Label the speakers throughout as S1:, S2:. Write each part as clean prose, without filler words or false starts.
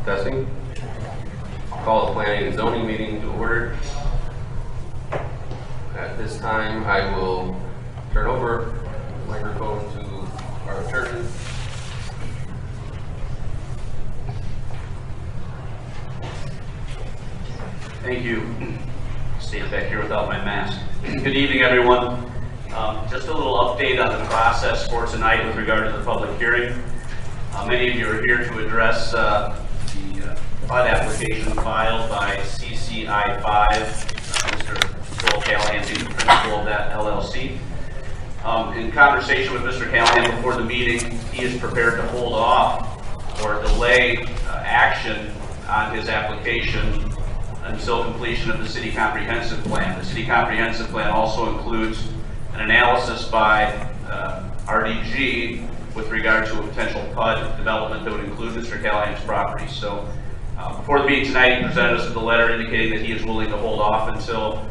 S1: Testing. Call the planning and zoning meeting to order. At this time, I will turn over the microphone to our attorney.
S2: Thank you. Stand back here without my mask. Good evening, everyone. Just a little update on the process for tonight with regard to the public hearing. Many of you are here to address the PUD application filed by CCI 5, Mr. Joel Callahan, the principal of that LLC. In conversation with Mr. Callahan before the meeting, he is prepared to hold off or delay action on his application until completion of the City Comprehensive Plan. The City Comprehensive Plan also includes an analysis by RDG with regard to a potential PUD development that would include Mr. Callahan's property. So before the meeting tonight, he presented us with a letter indicating that he is willing to hold off until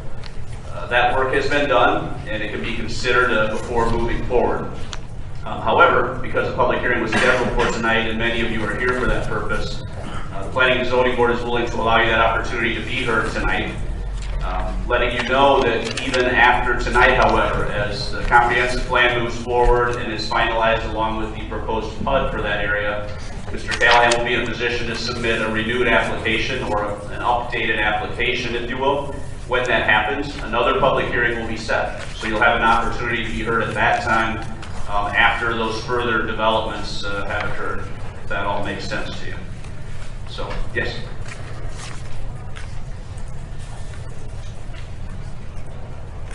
S2: that work has been done and it can be considered before moving forward. However, because the public hearing was scheduled for tonight and many of you are here for that purpose, the Planning and Zoning Board is willing to allow you that opportunity to be heard tonight. Letting you know that even after tonight, however, as the comprehensive plan moves forward and is finalized along with the proposed PUD for that area, Mr. Callahan will be in a position to submit a renewed application or an updated application, if you will. When that happens, another public hearing will be set. So you'll have an opportunity to be heard at that time after those further developments have occurred, if that all makes sense to you. So, yes.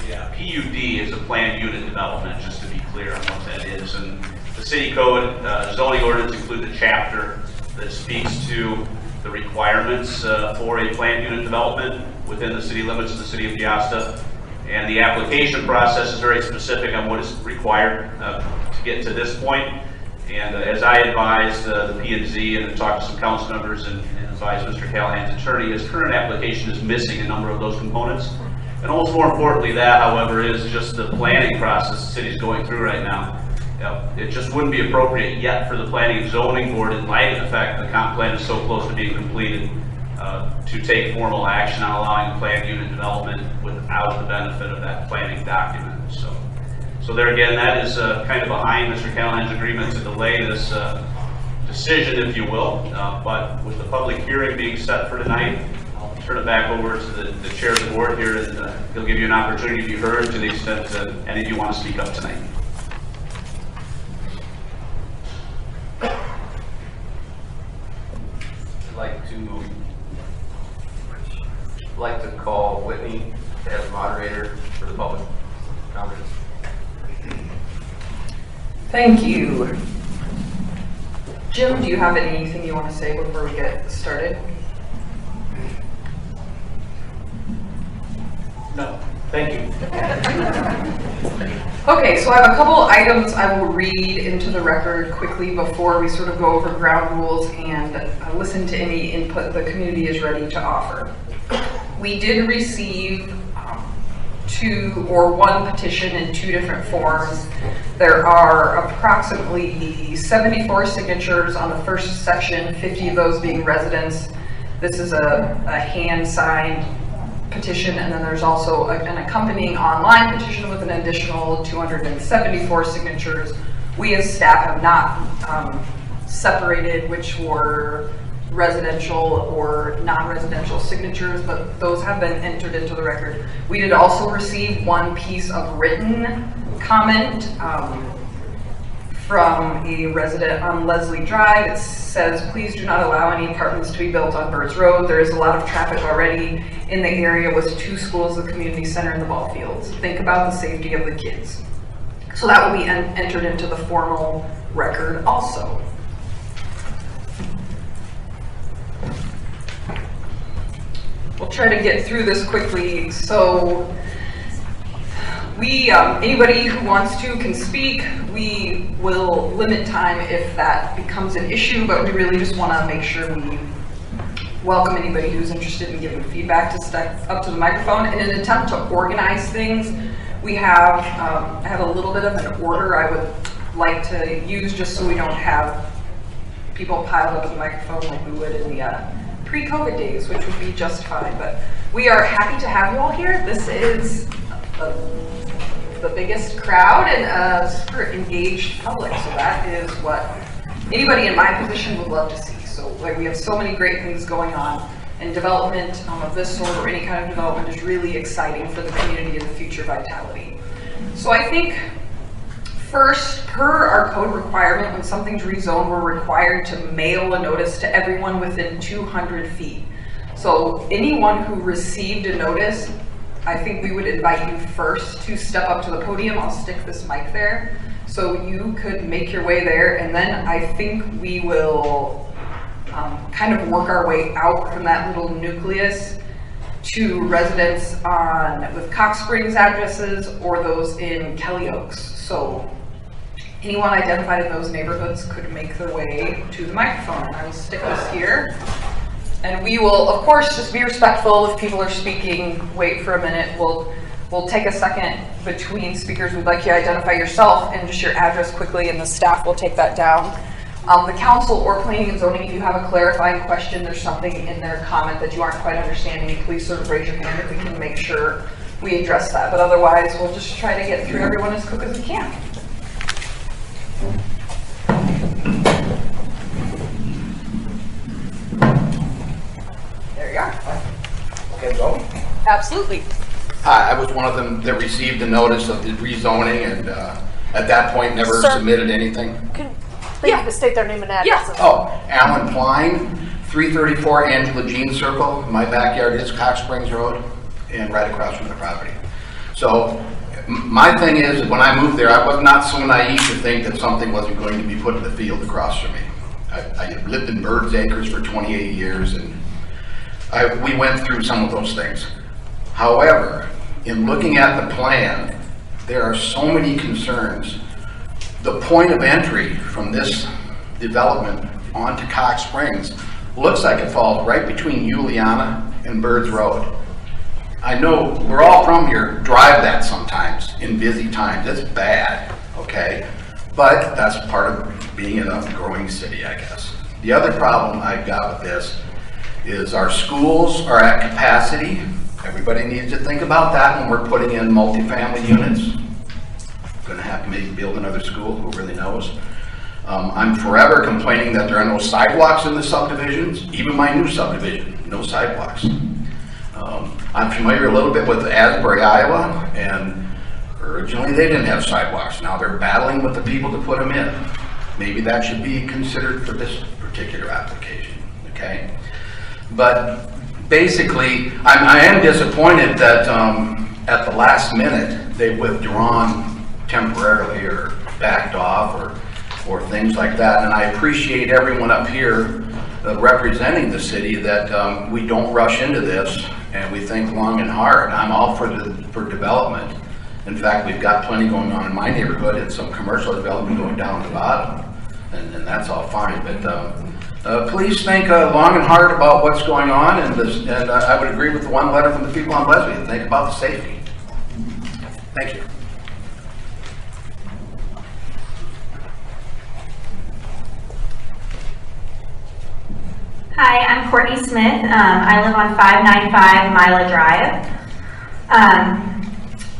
S2: Yeah, PUD is a planned unit development, just to be clear on what that is. And the city code zoning ordinance include the chapter that speaks to the requirements for a planned unit development within the city limits of the city of Peosta. And the application process is very specific on what is required to get to this point. And as I advised the P&Z and talked to some council members and advised Mr. Callahan's attorney, his current application is missing a number of those components. And almost more importantly, that, however, is just the planning process the city's going through right now. It just wouldn't be appropriate yet for the Planning and Zoning Board, in light of the fact that the comp plan is so close to being completed, to take formal action on allowing planned unit development without the benefit of that planning document. So there again, that is kind of behind Mr. Callahan's agreement to delay this decision, if you will. But with the public hearing being set for tonight, I'll turn it back over to the chair of the board here, and he'll give you an opportunity to be heard to the extent that any of you want to speak up tonight.
S1: I'd like to call Whitney as moderator for the public comments.
S3: Thank you. Jim, do you have anything you want to say before we get started?
S4: No, thank you.
S3: Okay, so I have a couple items I will read into the record quickly before we sort of go over ground rules and listen to any input the community is ready to offer. We did receive one petition in 2 different forms. There are approximately 74 signatures on the first section, 50 of those being residents. This is a hand-signed petition, and then there's also an accompanying online petition with an additional 274 signatures. We as staff have not separated which were residential or non-residential signatures, but those have been entered into the record. We did also receive one piece of written comment from a resident on Leslie Drive. It says, please do not allow any apartments to be built on Birds Road. There is a lot of traffic already in the area with 2 schools, the community center, and the ball fields. Think about the safety of the kids. So that will be entered into the formal record also. We'll try to get through this quickly. So anybody who wants to can speak. We will limit time if that becomes an issue, but we really just want to make sure we welcome anybody who's interested in giving feedback to step up to the microphone. In an attempt to organize things, we have I have a little bit of an order I would like to use just so we don't have people piled up at the microphone like we would in the pre-COVID days, which would be just fine. But we are happy to have you all here. This is the biggest crowd and a super engaged public, so that is what anybody in my position would love to see. So like, we have so many great things going on, and development of this sort or any kind of development is really exciting for the community and the future vitality. So I think first, per our code requirement, when something's rezoned, we're required to mail a notice to everyone within 200 feet. So anyone who received a notice, I think we would invite you first to step up to the podium. I'll stick this mic there so you could make your way there, and then I think we will kind of work our way out from that little nucleus to residents with Cox Springs addresses or those in Kelly Oaks. So anyone identified in those neighborhoods could make their way to the microphone. I will stick this here. And we will, of course, just be respectful if people are speaking. Wait for a minute. We'll take a second between speakers. We'd like you to identify yourself and just your address quickly, and the staff will take that down. The council or planning and zoning, if you have a clarifying question, there's something in their comment that you aren't quite understanding, please sort of raise your hand if we can make sure we address that. But otherwise, we'll just try to get through everyone as quick as we can. There you are.
S4: Okay, go.
S3: Absolutely.
S4: Hi, I was one of them that received the notice of the rezoning and at that point never submitted anything.
S5: They need to state their name and address.
S3: Yeah.
S4: Oh, Alan Klein, 334 Angela Jean Circle. My backyard is Cox Springs Road and right across from the property. So my thing is, when I moved there, I was not so naive to think that something wasn't going to be put in the field across from me. I lived in Bird's Acres for 28 years and we went through some of those things. However, in looking at the plan, there are so many concerns. The point of entry from this development onto Cox Springs looks like it falls right between Juliana and Bird's Road. I know we're all from here, drive that sometimes in busy times. It's bad, okay? But that's part of being in a growing city, I guess. The other problem I've got with this is our schools are at capacity. Everybody needs to think about that when we're putting in multifamily units. Going to have to maybe build another school, who really knows. I'm forever complaining that there are no sidewalks in the subdivisions, even my new subdivision, no sidewalks. I'm familiar a little bit with Asbury, Iowa, and originally they didn't have sidewalks. Now they're battling with the people to put them in. Maybe that should be considered for this particular application, okay? But basically, I am disappointed that at the last minute they've withdrawn temporarily or backed off or things like that. And I appreciate everyone up here representing the city that we don't rush into this and we think long and hard. I'm all for development. In fact, we've got plenty going on in my neighborhood and some commercial development going down the bottom, and that's all fine. But please think long and hard about what's going on, and I would agree with the one letter from the people on Leslie. Think about the safety. Thank you.
S6: Hi, I'm Courtney Smith. I live on 595 Mila Drive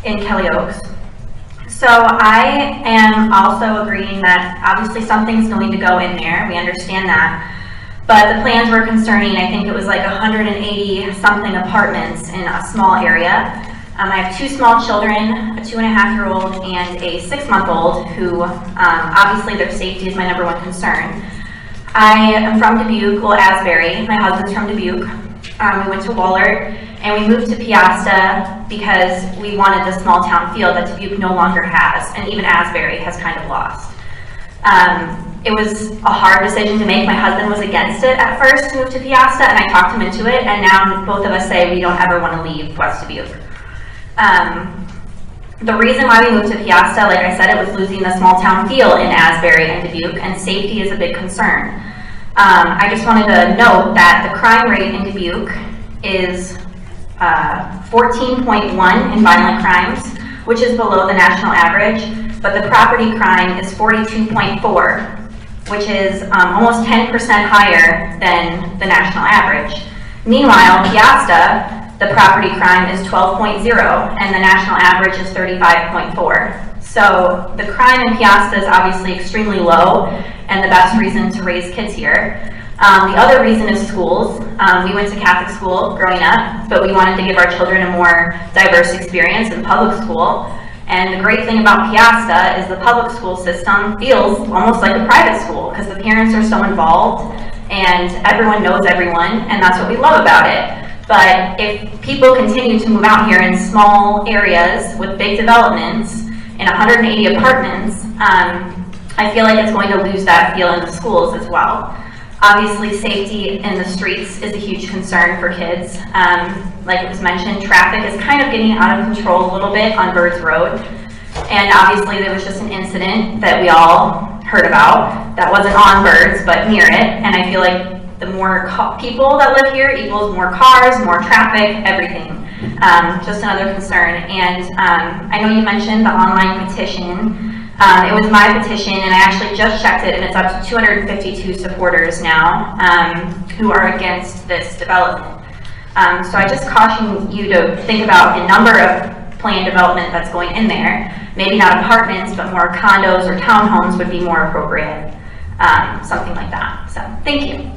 S6: in Kelly Oaks. So I am also agreeing that obviously something's going to go in there. We understand that. But the plans were concerning. I think it was like 180 something apartments in a small area. I have two small children, a 2.5-year-old and a 6-month-old who obviously their safety is my #1 concern. I am from Dubuque, well, Asbury. My husband's from Dubuque. We went to Wahlert and we moved to Peosta because we wanted the small town feel that Dubuque no longer has, and even Asbury has kind of lost. It was a hard decision to make. My husband was against it at first to move to Peosta, and I talked him into it, and now both of us say we don't ever want to leave West Dubuque. The reason why we moved to Peosta, like I said, it was losing the small town feel in Asbury and Dubuque, and safety is a big concern. I just wanted to note that the crime rate in Dubuque is 14.1 in violent crimes, which is below the national average, but the property crime is 42.4. which is almost 10% higher than the national average. Meanwhile, Peosta, the property crime is 12.0 and the national average is 35.4. So the crime in Peosta is obviously extremely low and the best reason to raise kids here. The other reason is schools. We went to Catholic school growing up, but we wanted to give our children a more diverse experience in public school. And the great thing about Peosta is the public school system feels almost like a private school because the parents are so involved and everyone knows everyone, and that's what we love about it. But if people continue to move out here in small areas with big developments in 180 apartments, I feel like it's going to lose that feel in the schools as well. Obviously, safety in the streets is a huge concern for kids. Like it was mentioned, traffic is kind of getting out of control a little bit on Birds Road. And obviously, there was just an incident that we all heard about that wasn't on Birds, but near it. And I feel like the more people that live here equals more cars, more traffic, everything. Just another concern. And I know you mentioned the online petition. It was my petition, and I actually just checked it, and it's up to 252 supporters now who are against this development. So I just caution you to think about the number of planned development that's going in there. Maybe not apartments, but more condos or townhomes would be more appropriate. Something like that. So, thank you.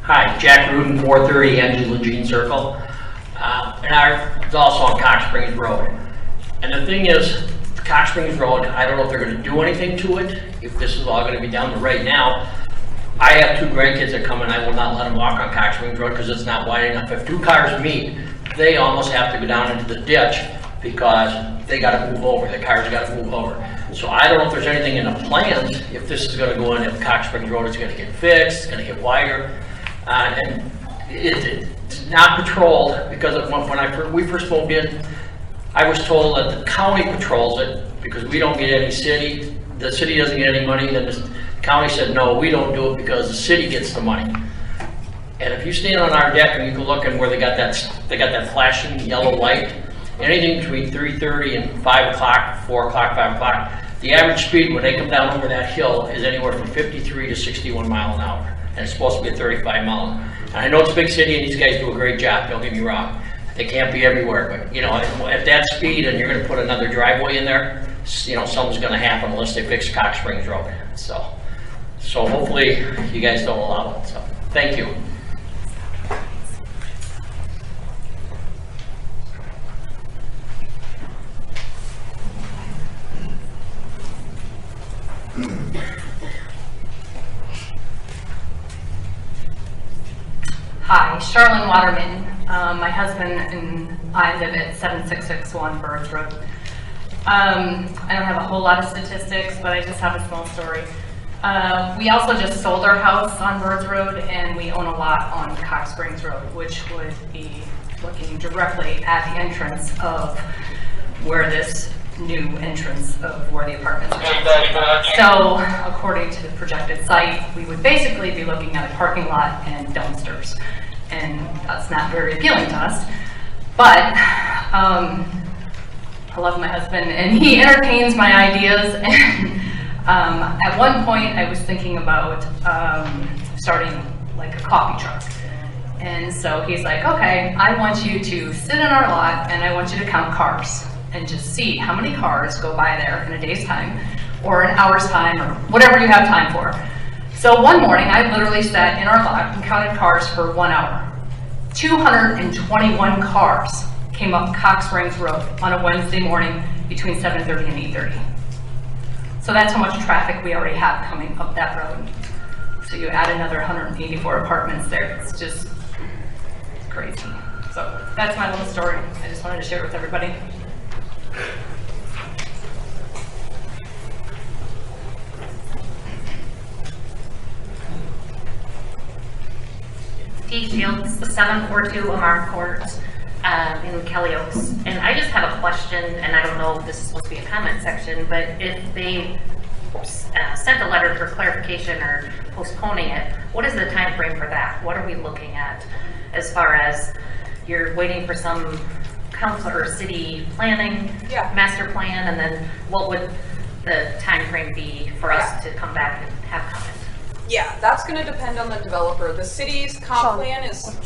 S7: Hi, Jack Rudin, 430 Angela Jean Circle. And ours is also on Cox Springs Road. And the thing is, Cox Springs Road, I don't know if they're going to do anything to it, if this is all going to be done. But right now, I have 2 grandkids that come and I will not let them walk on Cox Springs Road because it's not wide enough. If 2 cars meet, they almost have to go down into the ditch because they got to move over. The cars got to move over. So I don't know if there's anything in the plans, if this is going to go in, if Cox Springs Road is going to get fixed, it's going to get wider. And it's not patrolled because of when we first moved in, I was told that the county patrols it because we don't get any city. The city doesn't get any money. Then the county said, no, we don't do it because the city gets the money. And if you stand on our deck and you can look at where they got that flashing yellow light, anything between 3:30 and 5 o'clock, 4 o'clock, 5 o'clock, the average speed when they come down over that hill is anywhere from 53 to 61 miles an hour. And it's supposed to be a 35 mile. And I know it's a big city and these guys do a great job, don't get me wrong. They can't be everywhere, but you know, at that speed and you're gonna put another driveway in there, you know, something's gonna happen unless they fix Cox Springs Road. So hopefully you guys don't allow it, so thank you.
S8: Hi, Charlene Waterman. My husband and I live at 7661 Birds Road. I don't have a whole lot of statistics, but I just have a small story. We also just sold our house on Birds Road, and we own a lot on Cox Springs Road, which would be looking directly at the entrance of where this new entrance of where the apartments are. So, according to the projected site, we would basically be looking at a parking lot and dumpsters. And that's not very appealing to us. But I love my husband and he entertains my ideas. And at one point I was thinking about starting like a coffee truck. And so he's like, okay, I want you to sit in our lot and I want you to count cars and just see how many cars go by there in a day's time or an hour's time or whatever you have time for. So one morning I literally sat in our lot and counted cars for 1 hour. 221 cars came up Cox Springs Road on a Wednesday morning between 7:30 and 8:30. So that's how much traffic we already have coming up that road. So you add another 184 apartments there. It's just crazy. So that's my little story. I just wanted to share it with everybody.
S9: T. Shields, 742 Lamar Court in Kelly Oaks. And I just have a question, and I don't know if this is supposed to be a comment section, but if they sent a letter for clarification or postponing it, what is the time frame for that? What are we looking at as far as you're waiting for some council or city planning, master plan, and then what would the time frame be for us to come back and have comment?
S3: Yeah, that's going to depend on the developer. The city's comp plan is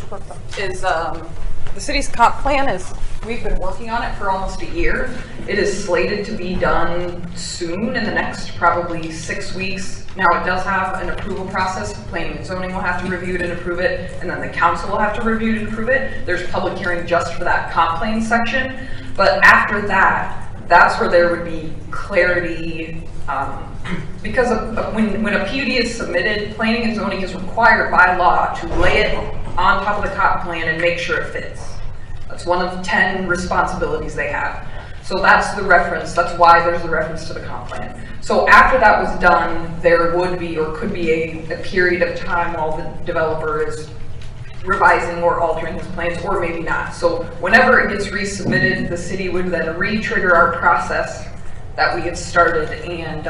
S3: we've been working on it for almost a year. It is slated to be done soon, in the next probably 6 weeks. Now it does have an approval process. Planning and zoning will have to review it and approve it, and then the council will have to review it and approve it. There's public hearing just for that comp plan section, but after that, that's where there would be clarity, because when a PUD is submitted, planning and zoning is required by law to lay it on top of the comp plan and make sure it fits. That's one of 10 responsibilities they have. So that's the reference, that's why there's the reference to the comp plan. So after that was done, there would be or could be a period of time while the developer is revising or altering his plans, or maybe not. So whenever it gets resubmitted, the city would then re-trigger our process that we had started, and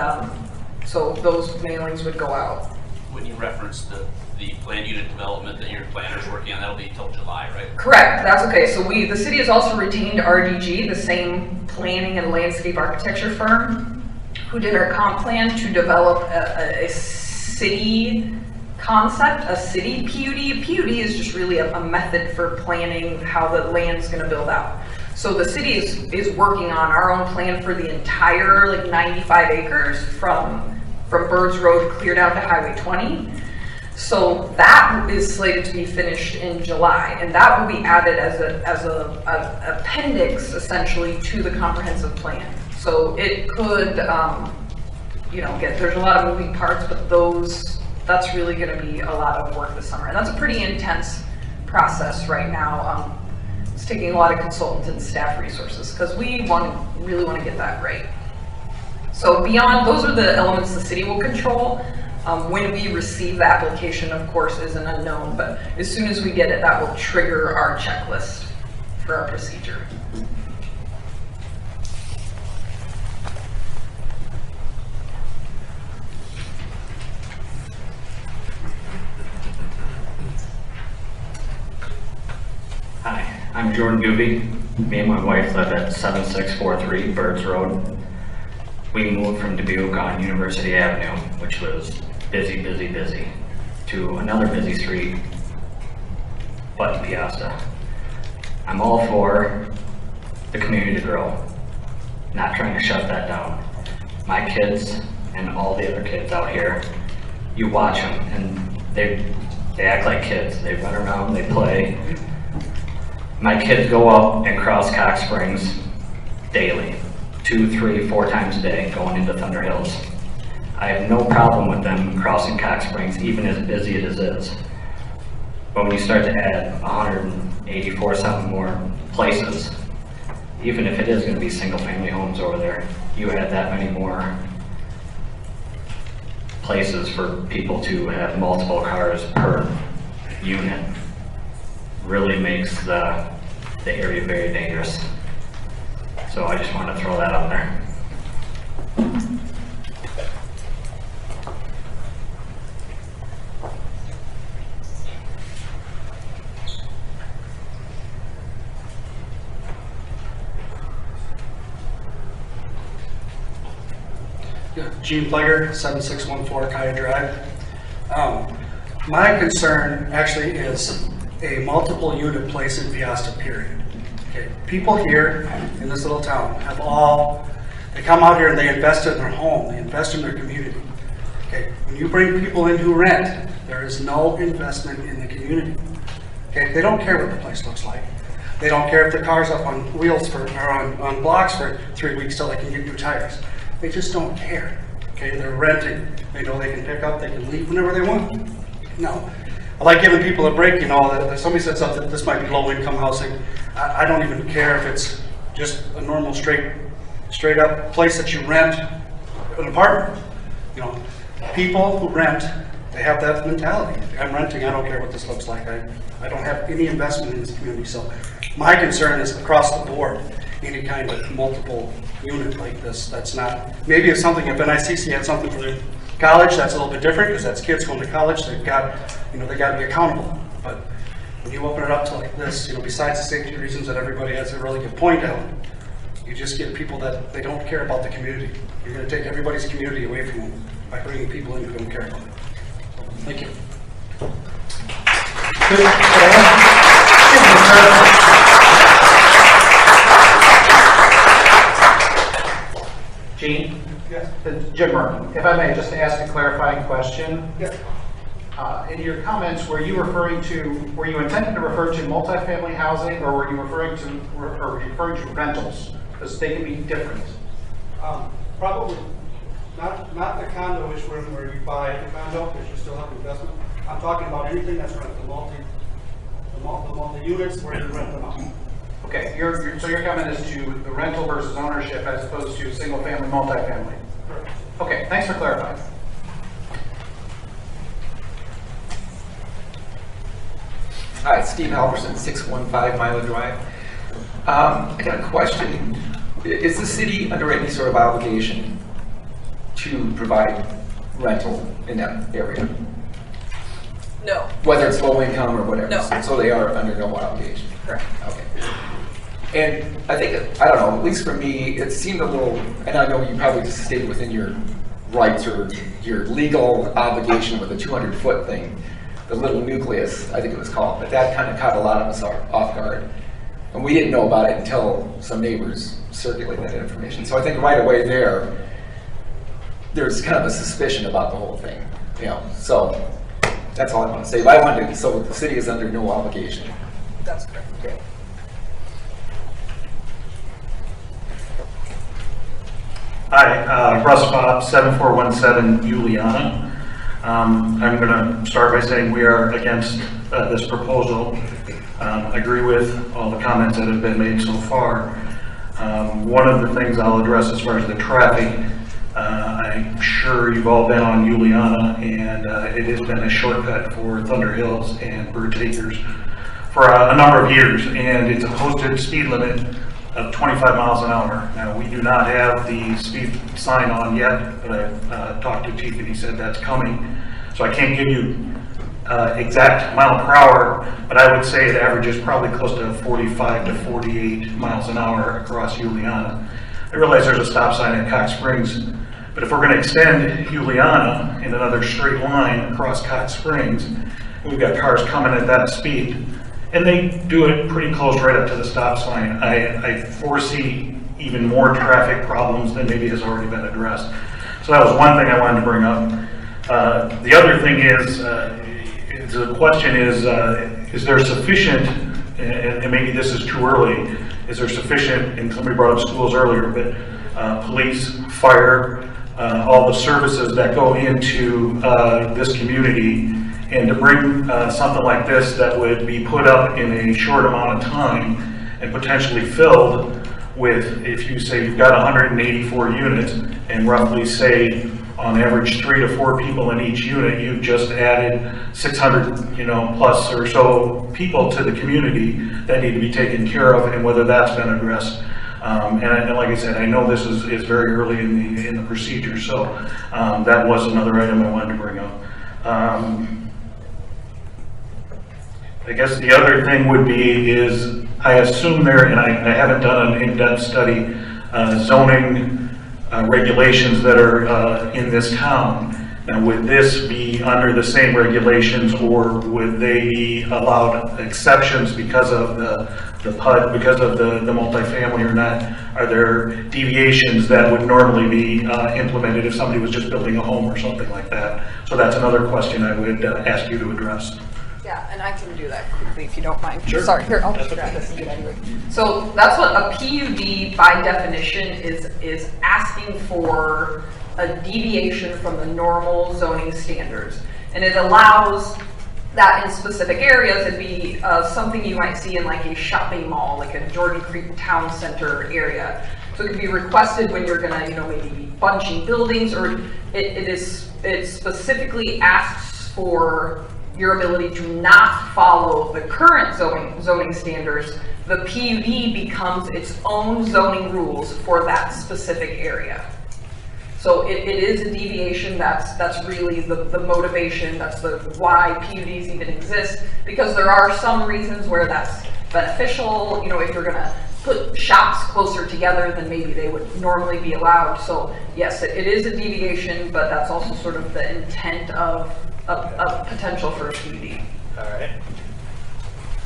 S3: so those mailings would go out.
S2: When you reference the planned unit development that your planner's working on, that'll be till July, right?
S3: Correct, that's okay. So the city has also retained RDG, the same planning and landscape architecture firm, who did our comp plan to develop a city concept, a city PUD. PUD is just really a method for planning how the land's going to build out. So the city is working on our own plan for the entire 95 acres from Birds Road clear down to Highway 20. So that is slated to be finished in July, and that will be added as a appendix essentially to the comprehensive plan. So it could, there's a lot of moving parts, but that's really going to be a lot of work this summer. And that's a pretty intense process right now. It's taking a lot of consultants and staff resources because we really want to get that right. So beyond, those are the elements the city will control. When we receive the application, of course, is an unknown, but as soon as we get it, that will trigger our checklist for our procedure.
S10: Hi, I'm Jordan Gooby. Me and my wife live at 7643 Birds Road. We moved from Dubuque on University Avenue, which was busy, to another busy street, but in Peosta. I'm all for the community to grow, not trying to shut that down. My kids and all the other kids out here, you watch them and they act like kids. They run around, they play. My kids go up and cross Cox Springs daily, 2, 3, 4 times a day, going into Thunder Hills. I have no problem with them crossing Cox Springs, even as busy as it is. But when you start to add 184 something more places, even if it is going to be single family homes over there, you add that many more places for people to have multiple cars per unit. Really makes the area very dangerous. So I just want to throw that out there.
S11: Gene Plager, 7614 Kaya Drive. My concern actually is a multiple unit place in Peosta, period. Okay, people here in this little town they come out here and they invest in their home, they invest in their community. Okay, when you bring people in who rent, there is no investment in the community. Okay, they don't care what the place looks like. They don't care if the car's up on wheels or on blocks for 3 weeks till they can get new tires. They just don't care. Okay, they're renting. They know they can pick up, they can leave whenever they want. No. I like giving people a break, that somebody said something, this might be low income housing. I don't even care if it's just a normal straight up place that you rent, an apartment. People who rent, they have that mentality. I'm renting, I don't care what this looks like. I don't have any investment in this community. So my concern is across the board. any kind of multiple unit like this. That's not, maybe it's something, if NICC had something for the college, that's a little bit different, because that's kids going to college, they've got, they got to be accountable. But when you open it up to like this, besides the safety reasons that everybody has a really good point out, you just get people that they don't care about the community. You're going to take everybody's community away from them by bringing people in who don't care about it. So, thank you.
S12: Gene?
S11: Yes.
S12: Jim Murphy, if I may, just to ask a clarifying question.
S11: Yes.
S12: In your comments, were you intended to refer to multifamily housing, or were you referring to rentals? Because they can be different.
S11: Probably not the condo-ish room where you buy the condo because you still have investment. I'm talking about anything that's rented, the units where you rent them out.
S12: Okay, so your comment is to the rental versus ownership as opposed to single-family, multifamily.
S11: Correct.
S12: Okay, thanks for clarifying.
S13: Hi, Steve Halverson, 615 Mila Drive. I got a question. Is the city under any sort of obligation to provide rental in that area?
S3: No.
S13: Whether it's low income or whatever?
S3: No.
S13: So they are under no obligation?
S3: Correct.
S13: Okay. And I think, I don't know, at least for me, it seemed a little, and I know you probably just stayed within your rights or your legal obligation with the 200-foot thing, the little nucleus, I think it was called, but that kind of caught a lot of us off guard. And we didn't know about it until some neighbors circulated that information. So I think right away there's kind of a suspicion about the whole thing, so that's all I want to say. So the city is under no obligation.
S3: That's correct.
S13: Okay.
S14: Hi, Russ Bob, 7417 Juliana. I'm going to start by saying we are against this proposal. I agree with all the comments that have been made so far. One of the things I'll address as far as the traffic, I'm sure you've all been on Juliana, and it has been a shortcut for Thunder Hills and Birds Acres for a number of years, and it's a posted speed limit of 25 miles an hour. Now, we do not have the speed sign on yet, but I talked to Chief and he said that's coming. So I can't give you exact mile per hour, but I would say it averages probably close to 45 to 48 miles an hour across Juliana. I realize there's a stop sign at Cox Springs, but if we're going to extend Juliana in another straight line across Cox Springs, we've got cars coming at that speed, and they do it pretty close right up to the stop sign. I foresee even more traffic problems than maybe has already been addressed. So that was one thing I wanted to bring up. The other thing is, the question is there sufficient, and maybe this is too early, is there sufficient, and somebody brought up schools earlier, but police, fire, all the services that go into this community, and to bring something like this that would be put up in a short amount of time and potentially filled with, if you say you've got 184 units and roughly say on average 3 to 4 people in each unit, you've just added 600 plus or so people to the community that need to be taken care of, and whether that's been addressed. And like I said, I know this is very early in the procedure, so that was another item I wanted to bring up. I guess the other thing would be is, I assume there, and I haven't done an in-depth study, zoning regulations that are in this town. Now, would this be under the same regulations, or would they be allowed exceptions because of the PUD, because of the multifamily or not? Are there deviations that would normally be implemented if somebody was just building a home or something like that? So that's another question I would ask you to address.
S3: Yeah, and I can do that quickly if you don't mind.
S14: Sure.
S3: Sorry, here, I'll just grab this and do it anyway. So that's what a PUD by definition is asking for a deviation from the normal zoning standards. And it allows that in specific areas. It'd be something you might see in like a shopping mall, like a Jordan Creek Town Center area. So it could be requested when you're gonna, maybe be bunching buildings, or it specifically asks for your ability to not follow the current zoning standards, the PUD becomes its own zoning rules for that specific area. So it is a deviation. That's really the motivation. That's the why PUDs even exist, because there are some reasons where that's beneficial. You know, if you're going to put shops closer together than maybe they would normally be allowed. So yes, it is a deviation, but that's also sort of the intent of potential for a PUD.
S14: All right.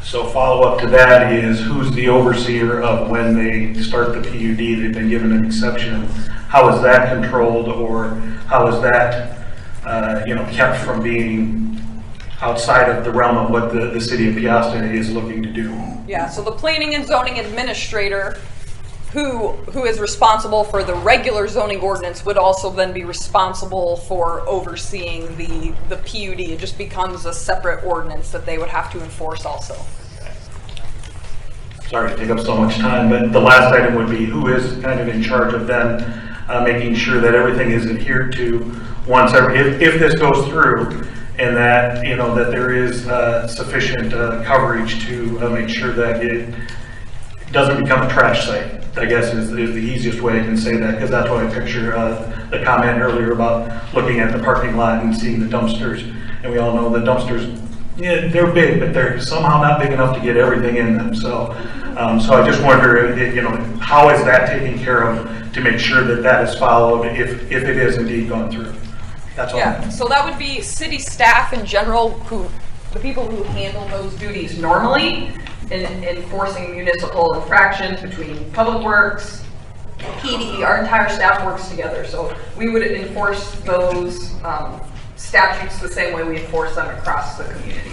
S14: So follow-up to that is, who's the overseer of when they start the PUD? They've been given an exception. How is that controlled, or how is that kept from being outside of the realm of what the city of Peosta is looking to do?
S3: Yeah, so the planning and zoning administrator, who is responsible for the regular zoning ordinance, would also then be responsible for overseeing the PUD. It just becomes a separate ordinance that they would have to enforce also.
S14: Sorry to take up so much time, but the last item would be, who is kind of in charge of then making sure that everything is adhered to if this goes through, and that that there is sufficient coverage to make sure that it doesn't become a trash site, I guess is the easiest way I can say that, because that's what I picture the comment earlier about looking at the parking lot and seeing the dumpsters. And we all know the dumpsters, yeah, they're big, but they're somehow not big enough to get everything in them. So I just wonder, how is that taken care of to make sure that that is followed if it is indeed gone through? That's all.
S3: Yeah, so that would be city staff in general, the people who handle those duties normally, in enforcing municipal infractions between Public Works, PD. Our entire staff works together, so we would enforce those statutes the same way we enforce them across the community.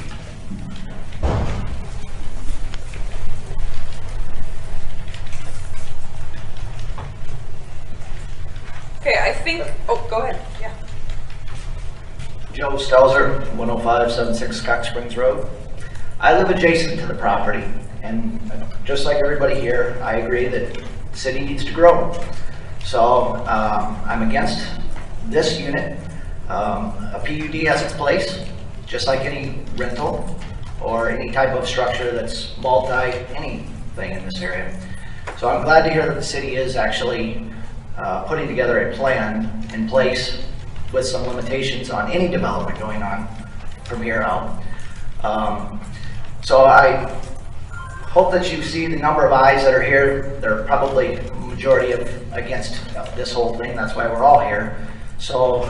S3: Okay, I think, oh, go ahead, yeah.
S15: Joe Stelzer, 10576 Cox Springs Road. I live adjacent to the property, and just like everybody here, I agree that the city needs to grow. So I'm against this unit. A PUD has its place, just like any rental or any type of structure that's anything in this area. So I'm glad to hear that the city is actually putting together a plan in place with some limitations on any development going on from here out. So I hope that you see the number of ayes that are here. They're probably a majority against this whole thing. That's why we're all here. So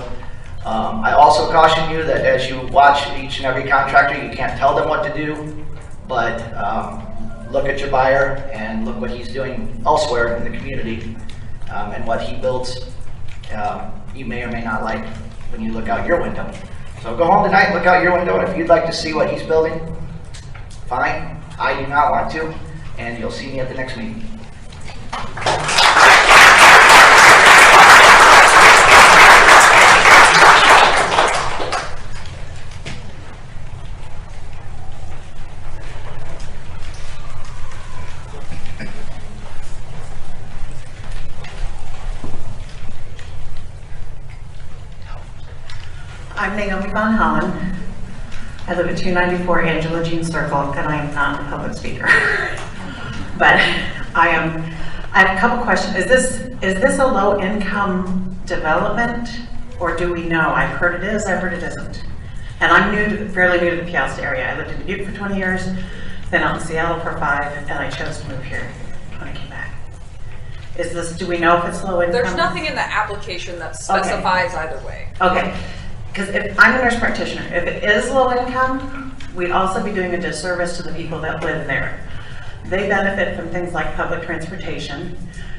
S15: I also caution you that as you watch each and every contractor, you can't tell them what to do, but look at your buyer and look what he's doing elsewhere in the community, and what he builds you may or may not like when you look out your window. So go home tonight, look out your window, and if you'd like to see what he's building, fine. I do not want to, and you'll see me at the next meeting.
S16: I'm Naomi Von Holland. I live at 294 Angela Jean Circle, and I am not a public speaker. But I have a couple questions. Is this a low income development, or do we know? I've heard it is, I've heard it isn't. And I'm fairly new to the Peosta area. I lived in Dubuque for 20 years, then out in Seattle for 5, and I chose to move here when I came back. Do we know if it's low income?
S3: There's nothing in the application that specifies either way.
S16: Okay. Because if I'm a nurse practitioner, if it is low income, we'd also be doing a disservice to the people that live there. They benefit from things like public transportation,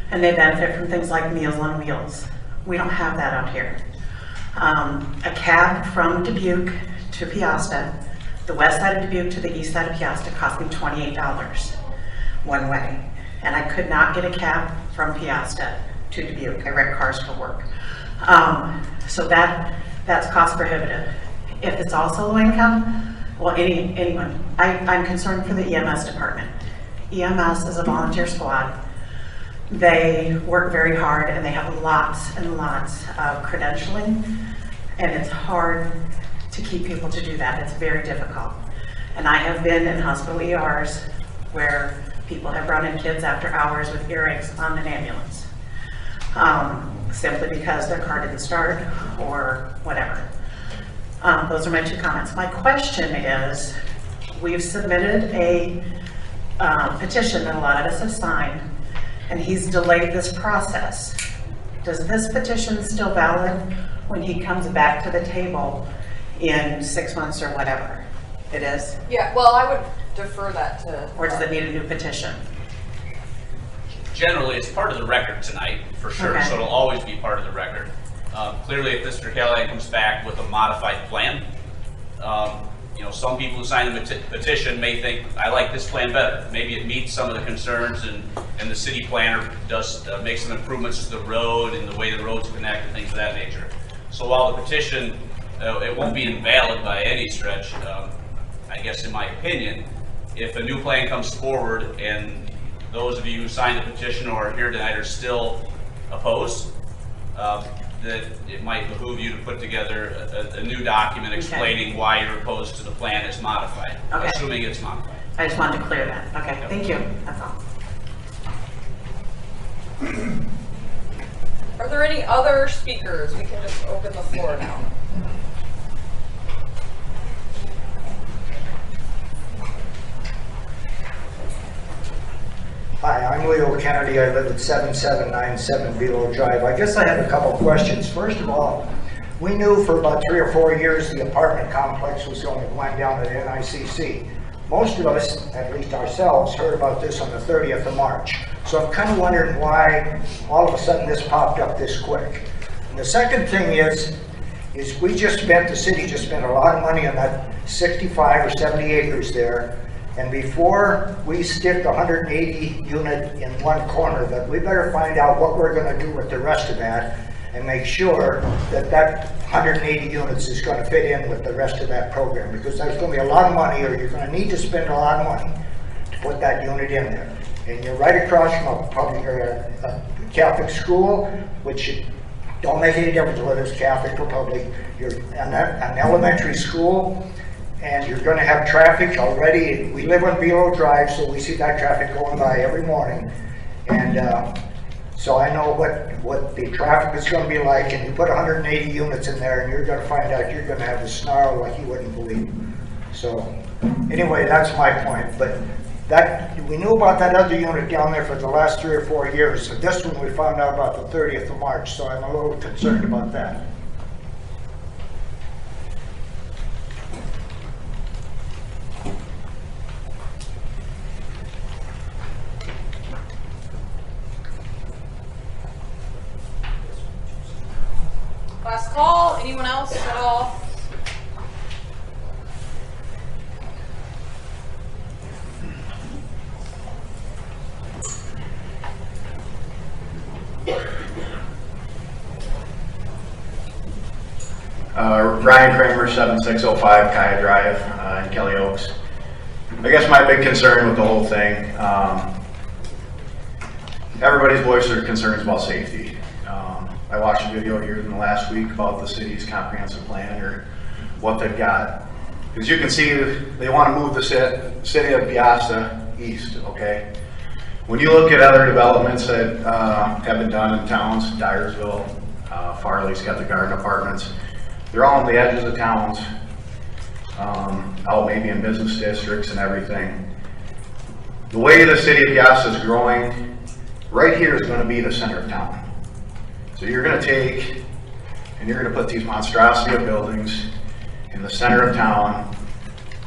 S16: and they benefit from things like Meals on Wheels. We don't have that out here. A cab from Dubuque to Peosta, the west side of Dubuque to the east side of Peosta, cost me $28 one way. And I could not get a cab from Peosta to Dubuque. I rent cars for work. So that's cost prohibitive. If it's also low income, well, anyone. I'm concerned for the EMS department. EMS is a volunteer squad. They work very hard, and they have lots and lots of credentialing, and it's hard to keep people to do that. It's very difficult. And I have been in hospital ERs where people have brought in kids after hours with earaches on an ambulance, simply because their car didn't start or whatever. Those are my 2 comments. My question is, we've submitted a petition that a lot of us have signed, and he's delayed this process. Does this petition still valid when he comes back to the table in 6 months or whatever? It is?
S3: Yeah, well, I would defer that to...
S16: Or does it need a new petition?
S2: Generally, it's part of the record tonight, for sure,
S16: Okay.
S2: so it'll always be part of the record. Clearly, if Mr. Callahan comes back with a modified plan, you know, some people who sign the petition may think, I like this plan better. Maybe it meets some of the concerns, and the city planner does make some improvements to the road and the way the roads connect and things of that nature. So while the petition, it won't be invalid by any stretch, I guess in my opinion, if a new plan comes forward and those of you who signed the petition or are here tonight are still opposed, that it might behoove you to put together a new document explaining why you're opposed to the plan as modified, assuming it's modified.
S16: I just wanted to clear that. Okay, thank you. That's all.
S3: Are there any other speakers? We can just open the floor now.
S17: Hi, I'm Leo Kennedy. I live at 7797 Below Drive. I guess I have a couple questions. First of all, we knew for about 3 or 4 years the apartment complex was going to wind down at NICC. Most of us, at least ourselves, heard about this on the 30th of March. So I'm kind of wondering why all of a sudden this popped up this quick. And the second thing is we just spent, the city just spent a lot of money on that 65 or 70 acres there. And before we stick the 180 unit in one corner, that we better find out what we're going to do with the rest of that and make sure that that 180 units is going to fit in with the rest of that program, because there's going to be a lot of money, or you're going to need to spend a lot of money to put that unit in there. And you're right across from a public or a Catholic school, which don't make any difference whether it's Catholic or public. You're an elementary school, and you're going to have traffic already. We live on Below Drive, so we see that traffic going by every morning. And so I know what the traffic is going to be like, and you put 180 units in there, and you're going to find out you're going to have a snarl like you wouldn't believe. So anyway, that's my point. But that we knew about that other unit down there for the last 3 or 4 years. So this one we found out about the 30th of March, so I'm a little concerned about that.
S3: Last call. Anyone else at all?
S18: Ryan Kramer, 7605 Kaya Drive in Kelly Oaks. I guess my big concern with the whole thing, everybody's voiced their concerns about safety. I watched a video here in the last week about the city's comprehensive plan, or what they've got. As you can see, they want to move the city of Peosta east, okay? When you look at other developments that have been done in towns, Dyersville, Farley's got the garden apartments, they're all on the edges of towns, out maybe in business districts and everything. The way the city of Peosta is growing, right here is going to be the center of town. So you're going to take and you're going to put these monstrosity of buildings in the center of town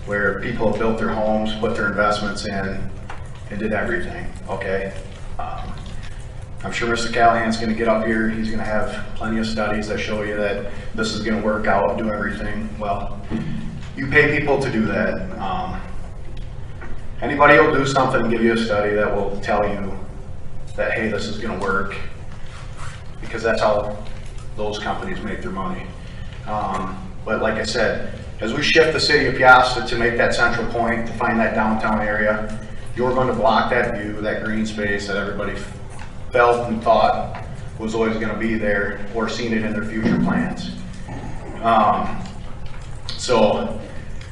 S18: where people have built their homes, put their investments in, and did everything, okay? I'm sure Mr. Callahan's going to get up here. He's going to have plenty of studies that show you that this is going to work out, do everything. Well, you pay people to do that. Anybody will do something and give you a study that will tell you that, hey, this is going to work, because that's how those companies make their money. But like I said, as we shift the city of Peosta to make that central point, to find that downtown area, you're going to block that view, that green space that everybody felt and thought was always going to be there, or seen it in their future plans. So,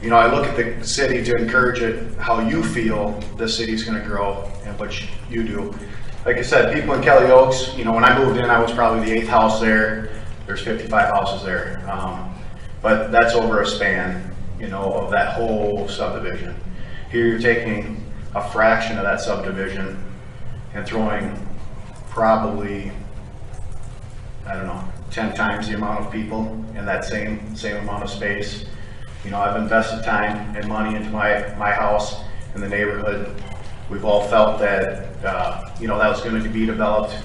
S18: you know, I look at the city to encourage it, how you feel the city's gonna grow and what you do. Like I said, people in Kelly Oaks, you know, when I moved in, I was probably the 8th house there. There's 55 houses there. But that's over a span, you know, of that whole subdivision. Here you're taking a fraction of that subdivision and throwing probably, I don't know, 10 times the amount of people in that same amount of space. You know, I've invested time and money into my house in the neighborhood. We've all felt that, you know, that was going to be developed.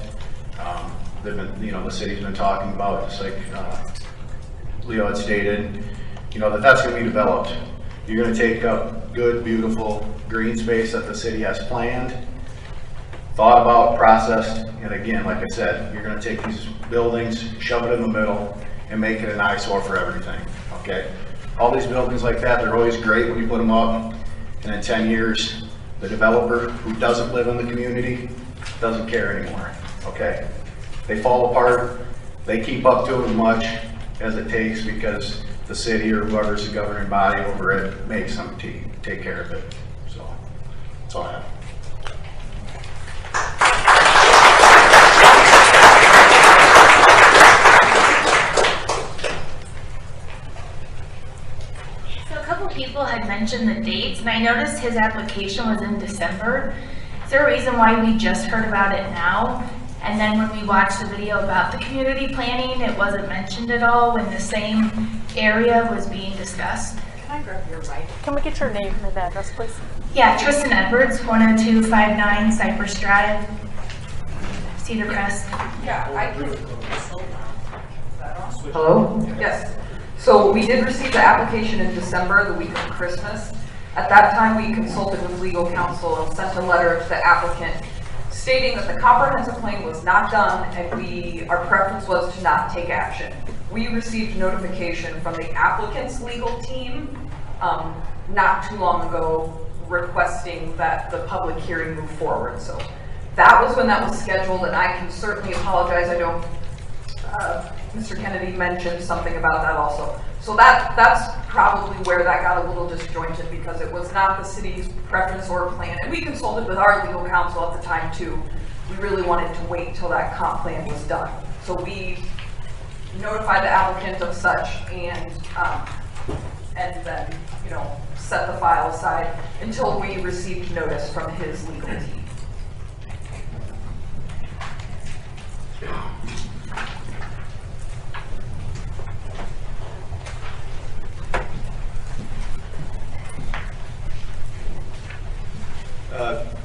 S18: They've been, you know, the city's been talking about, just like Leo had stated, you know, that's going to be developed. You're going to take up good, beautiful green space that the city has planned, thought about, processed, and again, like I said, you're going to take these buildings, shove it in the middle, and make it an eyesore for everything, okay? All these buildings like that, they're always great when you put them up, and in 10 years, the developer who doesn't live in the community doesn't care anymore, okay? They fall apart, they keep up to as much as it takes because the city or whoever's the governing body over it makes them take care of it. So, that's all I have.
S19: So a couple people had mentioned the dates, and I noticed his application was in December. Is there a reason why we just heard about it now? And then when we watched the video about the community planning, it wasn't mentioned at all when the same area was being discussed.
S5: Can I grab your mic? Can we get your name and address, please?
S19: Yeah, Tristan Edwards, 10259 Cypress Drive, Cedar Crest.
S3: Yeah, I can. Hello? Yes. So we did receive the application in December, the week of Christmas. At that time, we consulted with legal counsel and sent a letter to the applicant stating that the comprehensive plan was not done and our preference was to not take action. We received notification from the applicant's legal team not too long ago requesting that the public hearing move forward. So that was when that was scheduled, and I can certainly apologize. I don't, Mr. Kennedy mentioned something about that also. So that's probably where that got a little disjointed because it was not the city's preference or plan. And we consulted with our legal counsel at the time too. We really wanted to wait until that comp plan was done. So we notified the applicant of such and then, you know, set the file aside until we received notice from his legal team.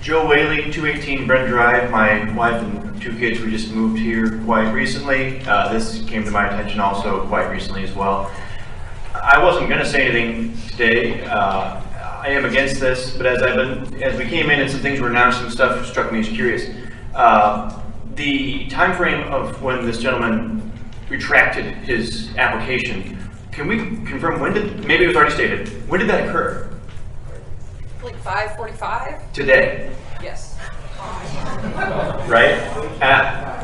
S20: Joe Whaley, 218 Brent Drive. My wife and 2 kids, we just moved here quite recently. This came to my attention also quite recently as well. I wasn't going to say anything today. I am against this, but as we came in and some things were announced, some stuff struck me as curious. The time frame of when this gentleman retracted his application, can we confirm maybe it was already stated, when did that occur?
S3: Like 5:45?
S20: Today.
S3: Yes.
S20: Right?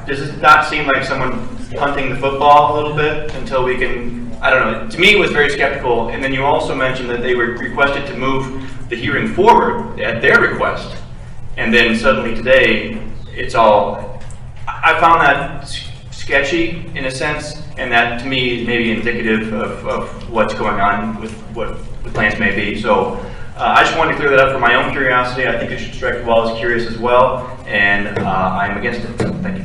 S20: Does it not seem like someone punting the football a little bit until we can, I don't know, to me it was very skeptical. And then you also mentioned that they were requested to move the hearing forward at their request. And then suddenly today, it's all, I found that sketchy in a sense, and that to me is maybe indicative of what's going on with what the plans may be. So I just wanted to clear that up for my own curiosity. I think it should strike you all as curious as well, and I'm against it. Thank you.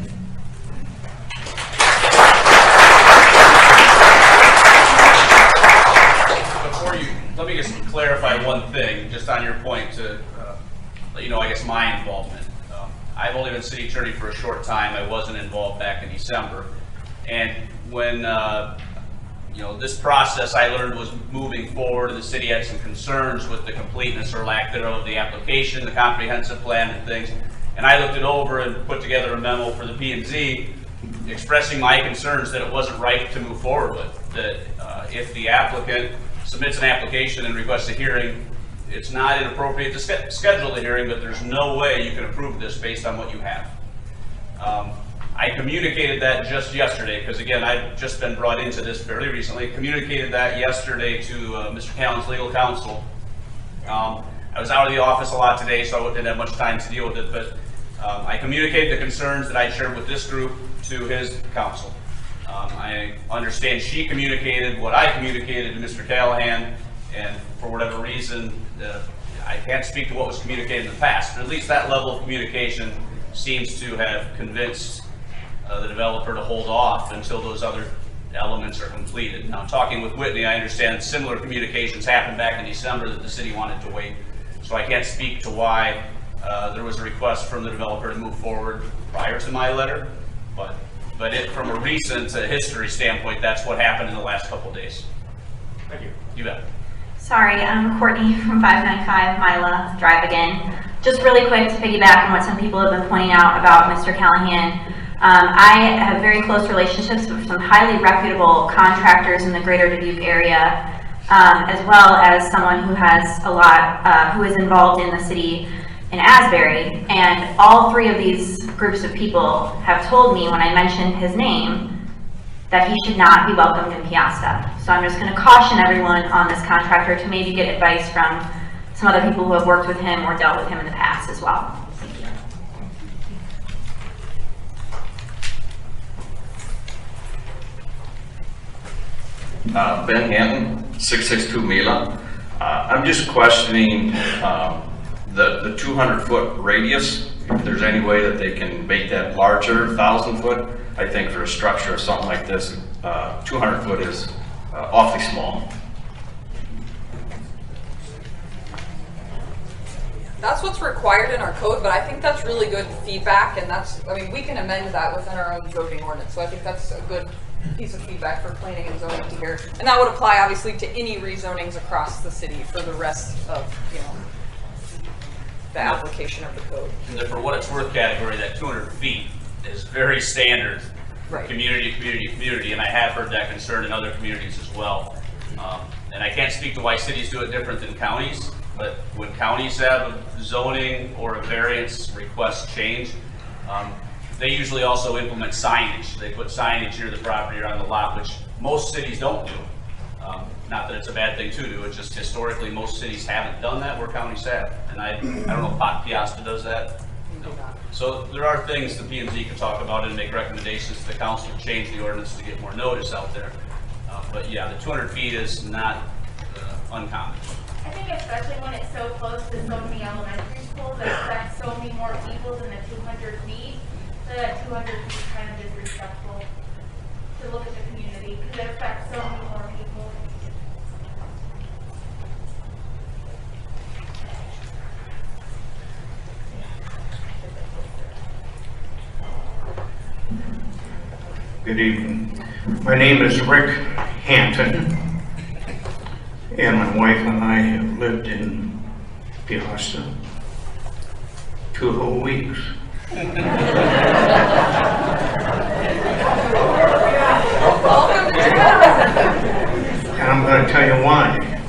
S2: Before you, let me just clarify one thing, just on your point to let you know, I guess, my involvement. I've only been city attorney for a short time. I wasn't involved back in December. And when you know, this process I learned was moving forward, and the city had some concerns with the completeness or lack thereof of the application, the comprehensive plan and things. And I looked it over and put together a memo for the P&Z expressing my concerns that it wasn't right to move forward with. That if the applicant submits an application and requests a hearing, it's not inappropriate to schedule the hearing, but there's no way you can approve this based on what you have. I communicated that just yesterday, because again, I've just been brought into this fairly recently. Communicated that yesterday to Mr. Callan's legal counsel. I was out of the office a lot today, so I didn't have much time to deal with it, but I communicated the concerns that I shared with this group to his counsel. I understand she communicated what I communicated to Mr. Callahan, and for whatever reason, I can't speak to what was communicated in the past, but at least that level of communication seems to have convinced the developer to hold off until those other elements are completed. Now, talking with Whitney, I understand similar communications happened back in December that the city wanted to wait. So I can't speak to why there was a request from the developer to move forward prior to my letter, but from a recent history standpoint, that's what happened in the last couple of days.
S14: Thank you.
S2: You bet.
S6: Sorry, I'm Courtney from 595 Mila Drive again. Just really quick to piggyback on what some people have been pointing out about Mr. Callahan. I have very close relationships with some highly reputable contractors in the greater Dubuque area, as well as someone who has a lot, who is involved in the city in Asbury, and all three of these groups of people have told me when I mentioned his name that he should not be welcomed in Peosta. So I'm just going to caution everyone on this contractor to maybe get advice from some other people who have worked with him or dealt with him in the past as well. Thank you.
S21: Ben Hanton, 662 Mila. I'm just questioning the 200-foot radius, if there's any way that they can make that larger, 1,000-foot. I think for a structure or something like this, 200-foot is awfully small.
S3: That's what's required in our code, but I think that's really good feedback, and that's, I mean, we can amend that within our own zoning ordinance, so I think that's a good piece of feedback for planning and zoning to hear. And that would apply, obviously, to any rezonings across the city for the rest of, you know, the application of the code.
S2: And for what it's worth category, that 200 feet is very standard.
S3: Right.
S2: Community, and I have heard that concern in other communities as well. And I can't speak to why cities do it different than counties, but when counties have a zoning or a variance request change, they usually also implement signage. They put signage near the property or on the lot, which most cities don't do. Not that it's a bad thing to do, it's just historically most cities haven't done that where counties have. And I don't know if Peosta does that. No. So there are things the P&Z can talk about and make recommendations to the council to change the ordinance to get more notice out there. But yeah, the 200 feet is not uncommon.
S19: I think especially when it's so close to so many elementary schools that affects so many more people than the 200 feet, that 200 feet kind of disrespectful to look at the community because it affects so many more people.
S22: Good evening. My name is Rick Hanton, and my wife and I have lived in Peosta 2 whole weeks. And I'm going to tell you why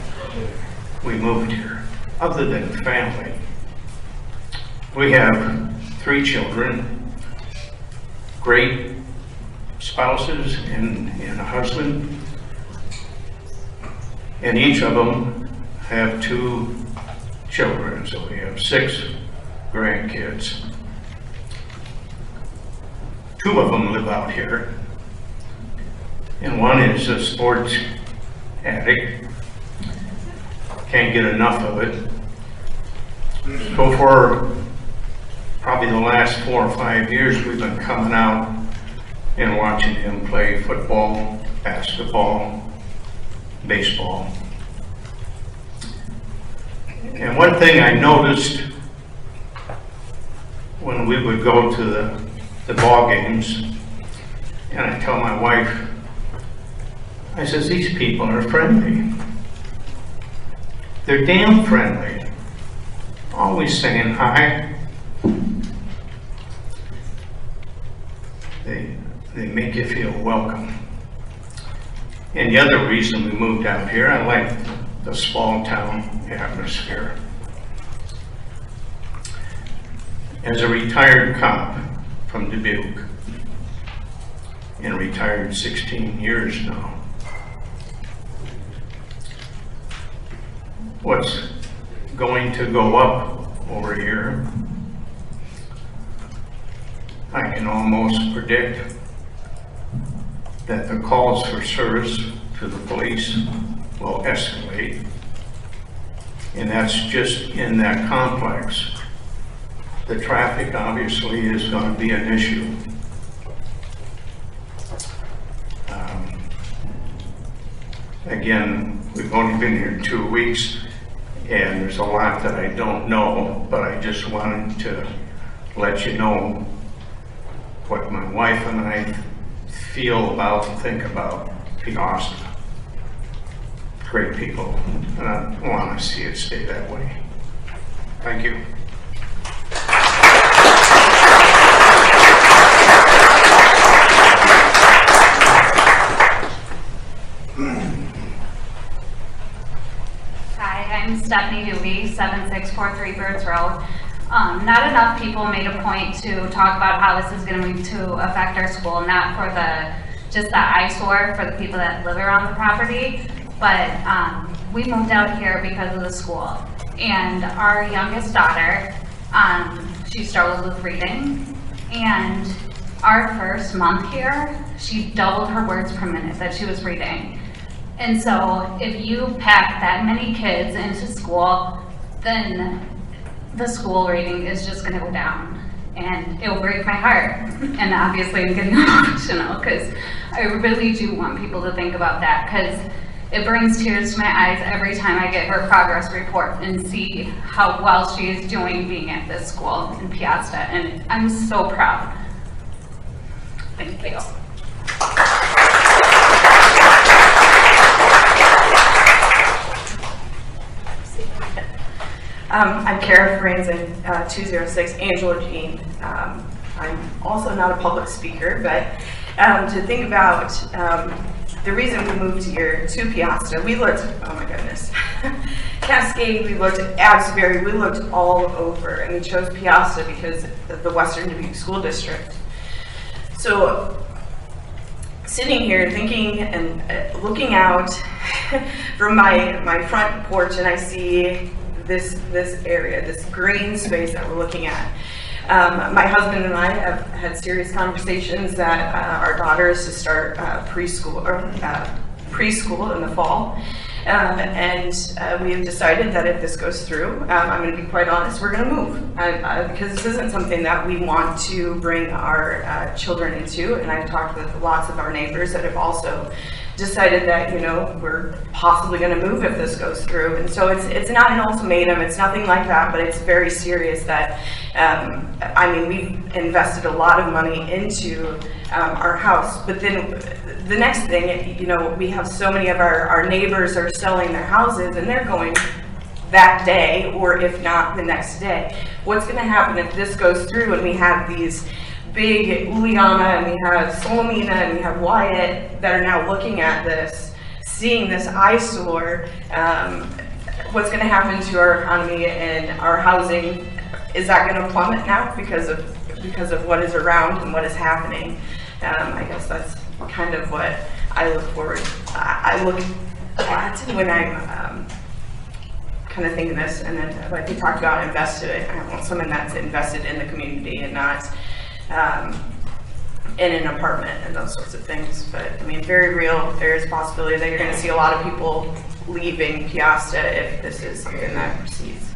S22: we moved here, other than family. We have 3 children, great spouses and a husband, and each of them have 2 children, so we have 6 grandkids. 2 of them live out here, and one is a sports addict, can't get enough of it. So for probably the last 4 or 5 years, we've been coming out and watching him play football, basketball, baseball. And one thing I noticed when we would go to the ball games, and I tell my wife, I says, these people are friendly. They're damn friendly. Always saying hi. They make you feel welcome. And the other reason we moved out here, I like the small town atmosphere. As a retired cop from Dubuque, and retired 16 years now. What's going to go up over here? I can almost predict that the calls for service to the police will escalate. And that's just in that complex. The traffic obviously is going to be an issue. Again, we've only been here 2 weeks and there's a lot that I don't know, but I just wanted to let you know what my wife and I feel about and think about Peosta. Great people, and I want to see it stay that way. Thank you.
S1: Hi, I'm Stephanie Doobie, 7643 Birds Road. Not enough people made a point to talk about how this is going to affect our school, not for just the eyesore for the people that live around the property, but we moved out here because of the school. And our youngest daughter, she struggled with reading, and our first month here, she doubled her words per minute that she was reading. And so if you pack that many kids into school, then the school rating is just going to go down, and it will break my heart. And obviously I'm getting emotional because I really do want people to think about that, because it brings tears to my eyes every time I get her progress report and see how well she is doing being at this school in Peosta, and I'm so proud. Thank you.
S4: I'm Kara Franzen, 206 Angela Jean. I'm also not a public speaker, but to think about the reason we moved here to Peosta, we looked, oh my goodness, Cascade, we looked at Asbury, we looked all over, and we chose Peosta because of the Western Dubuque School District. So sitting here thinking and looking out from my front porch, and I see this area, this green space that we're looking at. My husband and I have had serious conversations that our daughter is to start preschool in the fall. And we have decided that if this goes through, I'm going to be quite honest, we're going to move. Because this isn't something that we want to bring our children into. And I've talked with lots of our neighbors that have also decided that, you know, we're possibly going to move if this goes through. And so it's not an ultimatum, it's nothing like that, but it's very serious that, I mean, we've invested a lot of money into our house, but then the next thing, you know, we have so many of our neighbors are selling their houses and they're going that day, or if not the next day. What's going to happen if this goes through and we have these big Uliana and we have Solomina and we have Wyatt that are now looking at this, seeing this eyesore? What's going to happen to our economy and our housing? Is that going to plummet now because of what is around and what is happening? I guess that's kind of what I look forward. I look at when I'm kind of thinking this, and then like we talked about, invested. I want someone that's invested in the community and not in an apartment and those sorts of things. But I mean, very real. There is a possibility that you're going to see a lot of people leaving Peosta if this is something that proceeds.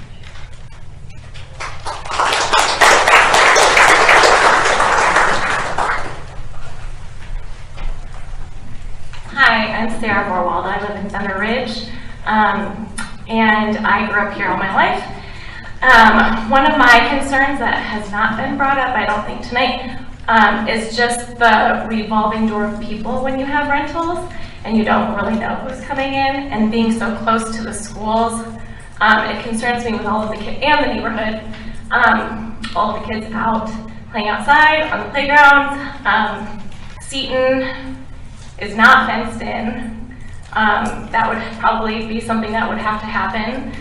S23: Hi, I'm Sarah Borwald. I live in Thunder Ridge, and I grew up here all my life. One of my concerns that has not been brought up, I don't think tonight, is just the revolving door of people when you have rentals and you don't really know who's coming in, and being so close to the schools. It concerns me with all of the kids and the neighborhood, all of the kids out playing outside on the playgrounds. Seton is not fenced in. That would probably be something that would have to happen.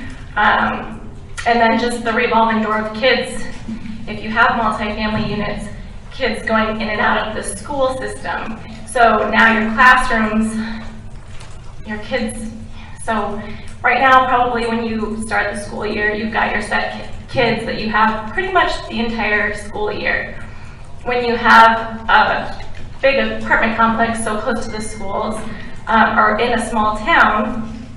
S23: And then just the revolving door of kids. If you have multifamily units, kids going in and out of the school system. So now your classrooms, your kids, so right now probably when you start the school year, you've got your set kids that you have pretty much the entire school year. When you have a big apartment complex so close to the schools, or in a small town,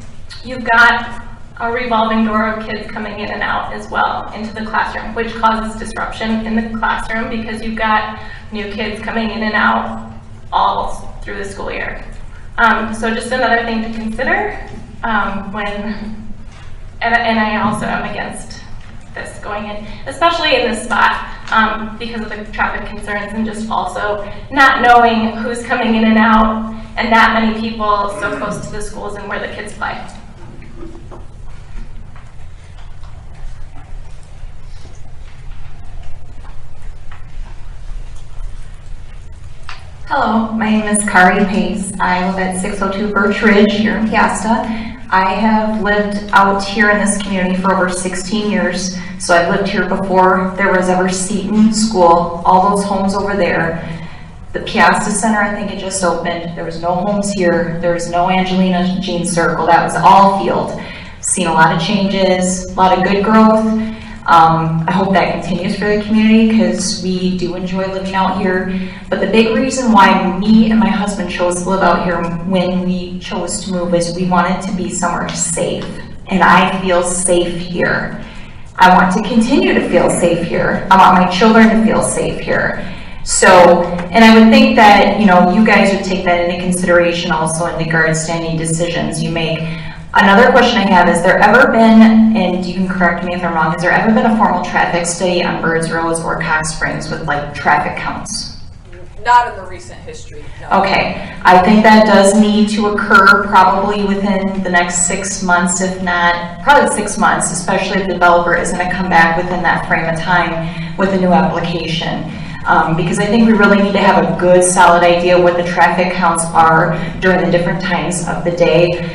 S23: you've got a revolving door of kids coming in and out as well into the classroom, which causes disruption in the classroom because you've got new kids coming in and out all through the school year. So just another thing to consider and I also am against this going in, especially in this spot because of the traffic concerns and just also not knowing who's coming in and out and that many people so close to the schools and where the kids play.
S7: Hello, my name is Kari Pace. I live at 602 Birch Ridge here in Peosta. I have lived out here in this community for over 16 years. So I've lived here before there was ever Seton School, all those homes over there. The Peosta Center, I think it just opened. There was no homes here. There was no Angelina Jean Circle. That was all field. Seen a lot of changes, a lot of good growth. I hope that continues for the community because we do enjoy living out here. But the big reason why me and my husband chose to live out here when we chose to move is we wanted to be somewhere safe. And I feel safe here. I want to continue to feel safe here. I want my children to feel safe here. So, and I would think that, you know, you guys would take that into consideration also in regards to any decisions you make. Another question I have, has there ever been, and you can correct me if I'm wrong, has there ever been a formal traffic study on Birds Road or Cox Springs with like traffic counts?
S5: Not in the recent history, no.
S7: Okay, I think that does need to occur probably within the next 6 months, if not, probably 6 months, especially if the developer is going to come back within that frame of time with a new application. Because I think we really need to have a good, solid idea what the traffic counts are during the different times of the day.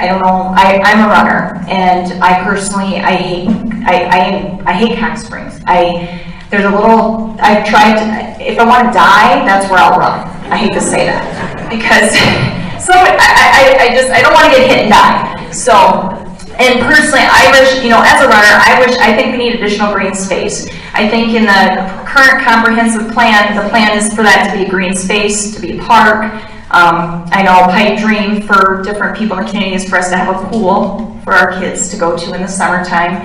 S7: I don't know, I'm a runner, and I personally, I hate Cox Springs. There's a little, I've tried to, if I want to die, that's where I'll run. I hate to say that, because I don't want to get hit and die. So, and personally, I wish, you know, as a runner, I think we need additional green space. I think in the current comprehensive plan, the plan is for that to be a green space, to be a park. I know a pipe dream for different people in the community is for us to have a pool for our kids to go to in the summertime.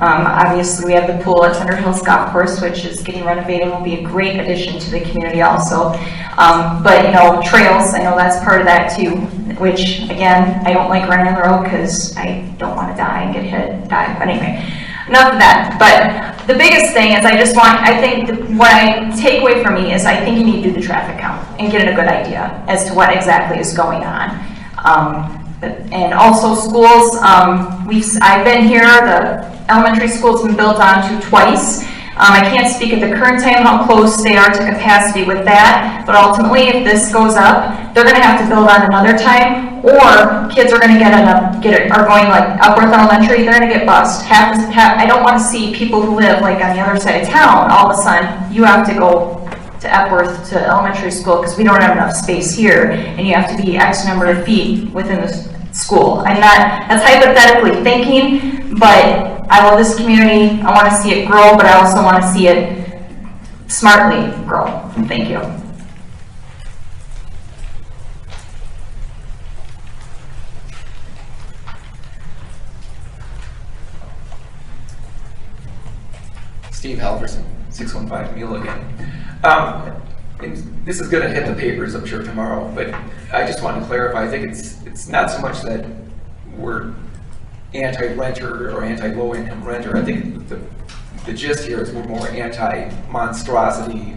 S7: Obviously, we have the pool at Thunder Hills Golf Course, which is getting renovated and will be a great addition to the community also. But, you know, trails, I know that's part of that too, which, again, I don't like running on the road because I don't want to die and get hit, die. But anyway, enough of that. But the biggest thing is I think what I take away from me is I think you need to do the traffic count and get a good idea as to what exactly is going on. And also schools, I've been here, the elementary school's been built onto twice. I can't speak at the current time how close they are to capacity with that, but ultimately if this goes up, they're going to have to build on another time, or kids are going to are going like Upworth Elementary, they're going to get bused. I don't want to see people who live like on the other side of town, all of a sudden you have to go to Epworth to elementary school because we don't have enough space here, and you have to be X number of feet within the school. That's hypothetically thinking, but I love this community. I want to see it grow, but I also want to see it smartly grow. Thank you.
S13: Steve Halverson, 615 Mule again. This is going to hit the papers, I'm sure, tomorrow, but I just want to clarify, I think it's not so much that we're anti-renter or anti-low-income renter. I think the gist here is we're more anti-monstrosity,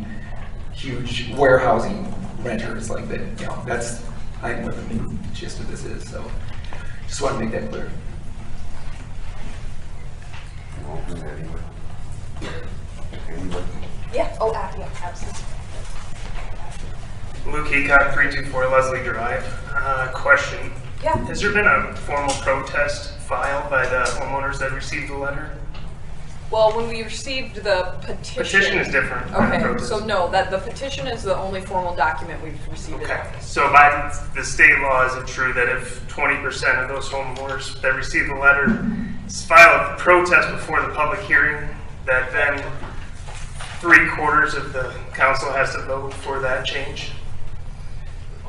S13: huge warehousing renters like that. You know, that's I think what the main gist of this is. So just want to make that clear.
S5: Yeah, yeah, absolutely.
S8: Luke Heacock, 324 Leslie Drive. Question.
S5: Yeah.
S8: Has there been a formal protest filed by the homeowners that received the letter?
S5: Well, when we received the petition.
S8: Petition is different than
S5: Okay,
S8: protest.
S5: so no, that the petition is the only formal document we've received.
S8: Okay, so by the state law, is it true that if 20% of those homeowners that receive the letter file a protest before the public hearing, that then 3/4 of the council has to vote for that change?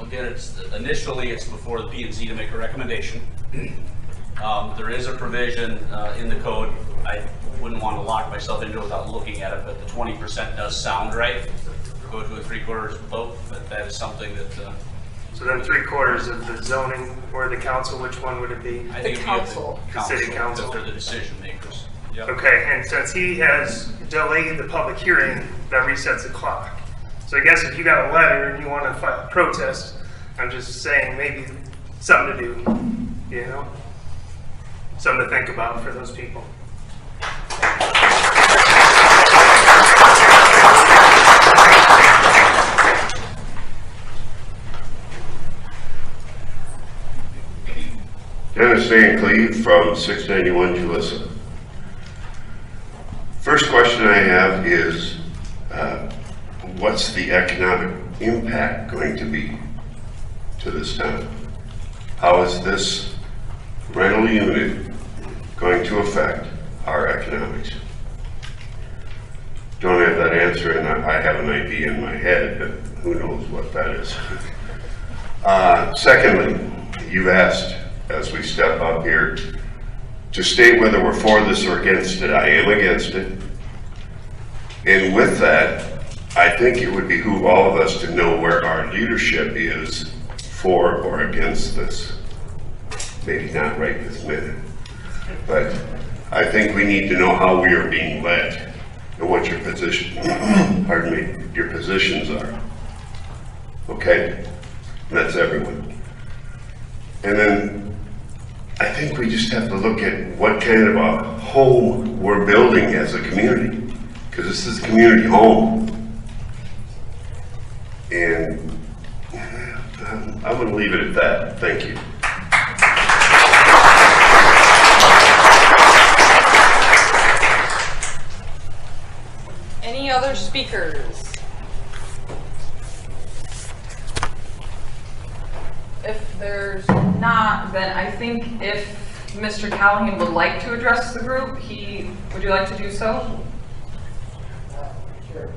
S2: Again, initially it's before the P&Z to make a recommendation. There is a provision in the code. I wouldn't want to lock myself into it without looking at it, but the 20% does sound right. Go to a 3/4 vote, but that is something that.
S8: So then 3/4 of the zoning or the council, which one would it be?
S2: I think
S5: The council.
S8: The city council.
S2: Because they're the decision makers. Yep.
S8: Okay, and since he has delayed the public hearing, that resets the clock. So I guess if you got a letter and you want to file a protest, I'm just saying maybe something to do, you know? Something to think about for those people.
S9: Dennis Van Cleve from 691 Julissa. First question I have is, what's the economic impact going to be to this town? How is this rental unit going to affect our economics? Don't have that answer, and I have an idea in my head, but who knows what that is. Secondly, you've asked, as we step up here, to state whether we're for this or against it. I am against it. And with that, I think it would behoove all of us to know where our leadership is for or against this. Maybe not right this minute, but I think we need to know how we are being led and what your position, pardon me, your positions are. Okay? And that's everyone. And then I think we just have to look at what kind of a home we're building as a community, because this is a community home. And I'm going to leave it at that. Thank you.
S5: Any other speakers?
S3: If there's not, then I think if Mr. Callahan would like to address the group, would you like to do so?
S17: Sure.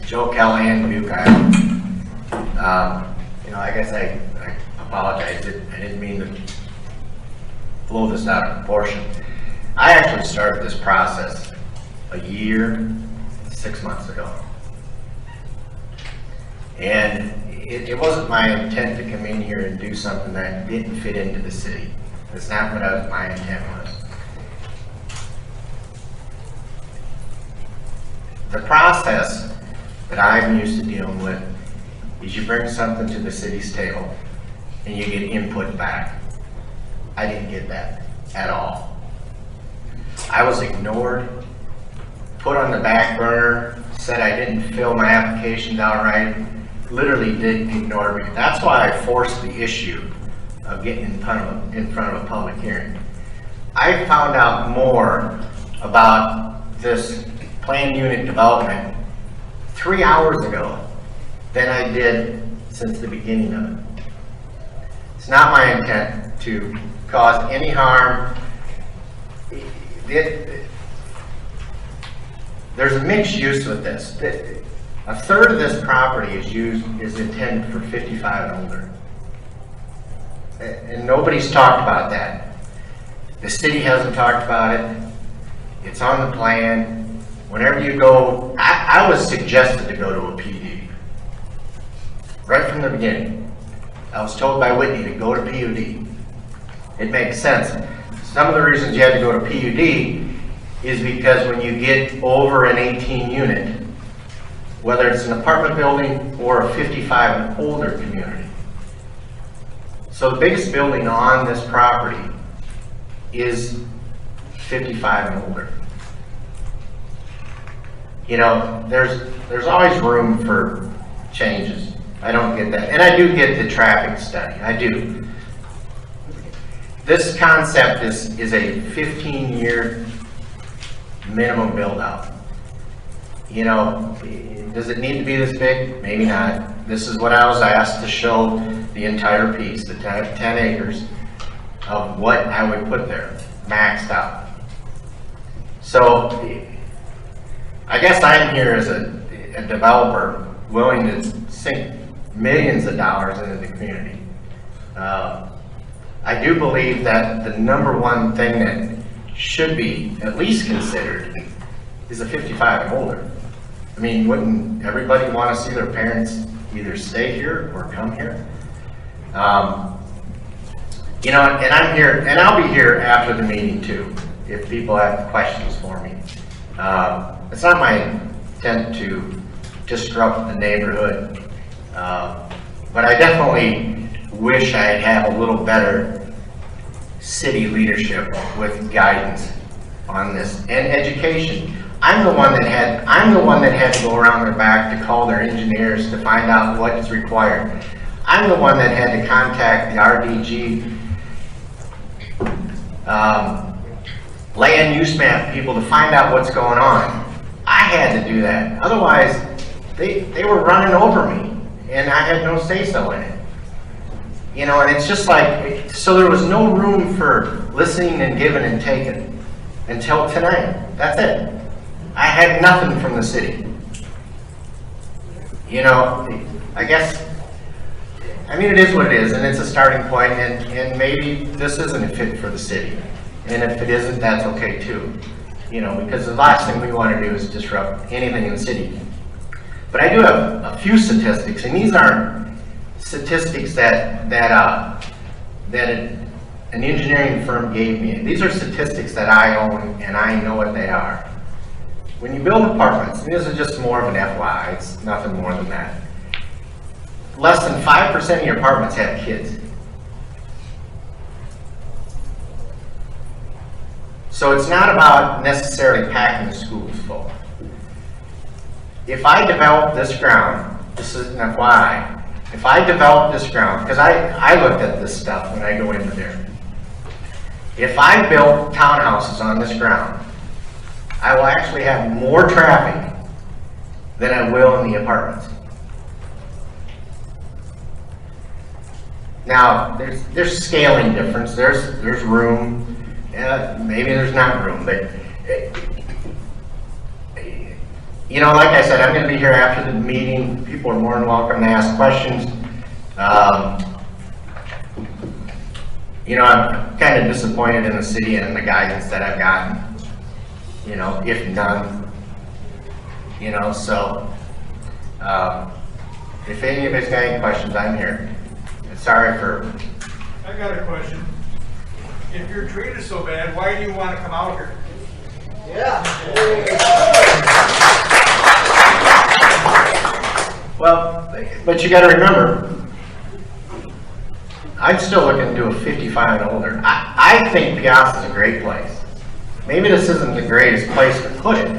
S10: Joe Callahan, Butte, Iowa. I guess I apologize. I didn't mean to blow this out of proportion. I actually started this process a year, 6 months ago. And it wasn't my intent to come in here and do something that didn't fit into the city. That's not what my intent was. The process that I'm used to dealing with is you bring something to the city's table and you get input back. I didn't get that at all. I was ignored, put on the back burner, said I didn't fill my applications out right, literally did ignore me. That's why I forced the issue of getting in front of a public hearing. I found out more about this planned unit development 3 hours ago than I did since the beginning of it. It's not my intent to cause any harm. There's a mixed use with this. A third of this property is intended for 55 and older. And nobody's talked about that. The city hasn't talked about it. It's on the plan. Whenever you go, I was suggested to go to a PD. Right from the beginning. I was told by Whitney to go to PUD. It makes sense. Some of the reasons you had to go to PUD is because when you get over an 18 unit, whether it's an apartment building or a 55 and older community. So the biggest building on this property is 55 and older. You know, there's always room for changes. I don't get that. And I do get the traffic study. I do. This concept is a 15-year minimum build-out. You know, does it need to be this big? Maybe not. This is what I was asked to show the entire piece, the 10 acres of what I would put there, maxed out. So, I guess I'm here as a developer willing to sink millions of dollars into the community. I do believe that the number one thing that should be at least considered is a 55 and older. I mean, wouldn't everybody want to see their parents either stay here or come here? You know, and I'm here, and I'll be here after the meeting too, if people have questions for me. It's not my intent to disrupt the neighborhood, but I definitely wish I'd have a little better city leadership with guidance on this and education. I'm the one that had to go around their back to call their engineers to find out what is required. I'm the one that had to contact the RDG land use map people to find out what's going on. I had to do that. Otherwise, they were running over me, and I had no say-so in it. You know, and it's just like, so there was no room for listening and giving and taking until tonight. That's it. I had nothing from the city. You know, I guess, I mean, it is what it is, and it's a starting point, and maybe this isn't a fit for the city. And if it isn't, that's okay too. You know, because the last thing we want to do is disrupt anything in the city. But I do have a few statistics, and these aren't statistics that an engineering firm gave me. These are statistics that I own, and I know what they are. When you build apartments, and this is just more of an FYI, it's nothing more than that. Less than 5% of your apartments have kids. So it's not about necessarily packing the schools full. If I develop this ground, this is an FYI, if I develop this ground, because I looked at this stuff when I go into there. If I build townhouses on this ground, I will actually have more traffic than I will in the apartments. Now, there's scaling difference, there's room, maybe there's not room, but you know, like I said, I'm going to be here after the meeting. People are more than welcome to ask questions. You know, I'm kind of disappointed in the city and the guidance that I've gotten, you know, if none. You know, so if any of us got any questions, I'm here. Sorry for...
S11: I got a question. If you're treated so bad, why do you want to come out here?
S17: Yeah.
S10: Well, but you got to remember, I'm still looking to do a 55 and older. I think Peosta is a great place. Maybe this isn't the greatest place to put it,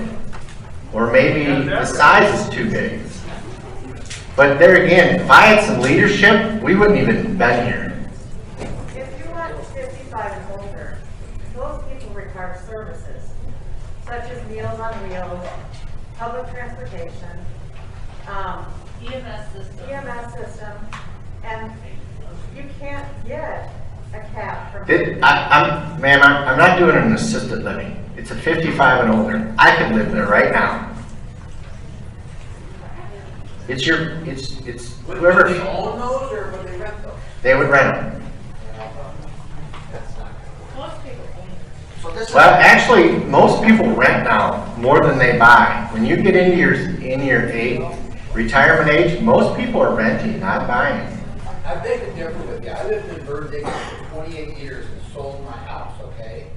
S10: or maybe the size is too big. But there again, if I had some leadership, we wouldn't even been here.
S12: If you want 55 and older, those people require services, such as Meals on Wheels, public transportation, EMS system, and you can't get a cab from
S10: Ma'am, I'm not doing an assisted living. It's a 55 and older. I could live there right now. It's whoever.
S15: Would they own those or would they rent those?
S10: They would rent them.
S12: most people.
S10: Well, actually, most people rent now more than they buy. When you get into your retirement age, most people are renting, not buying.
S15: I beg to differ with you. I lived in Vernon for 28 years and sold my house, okay?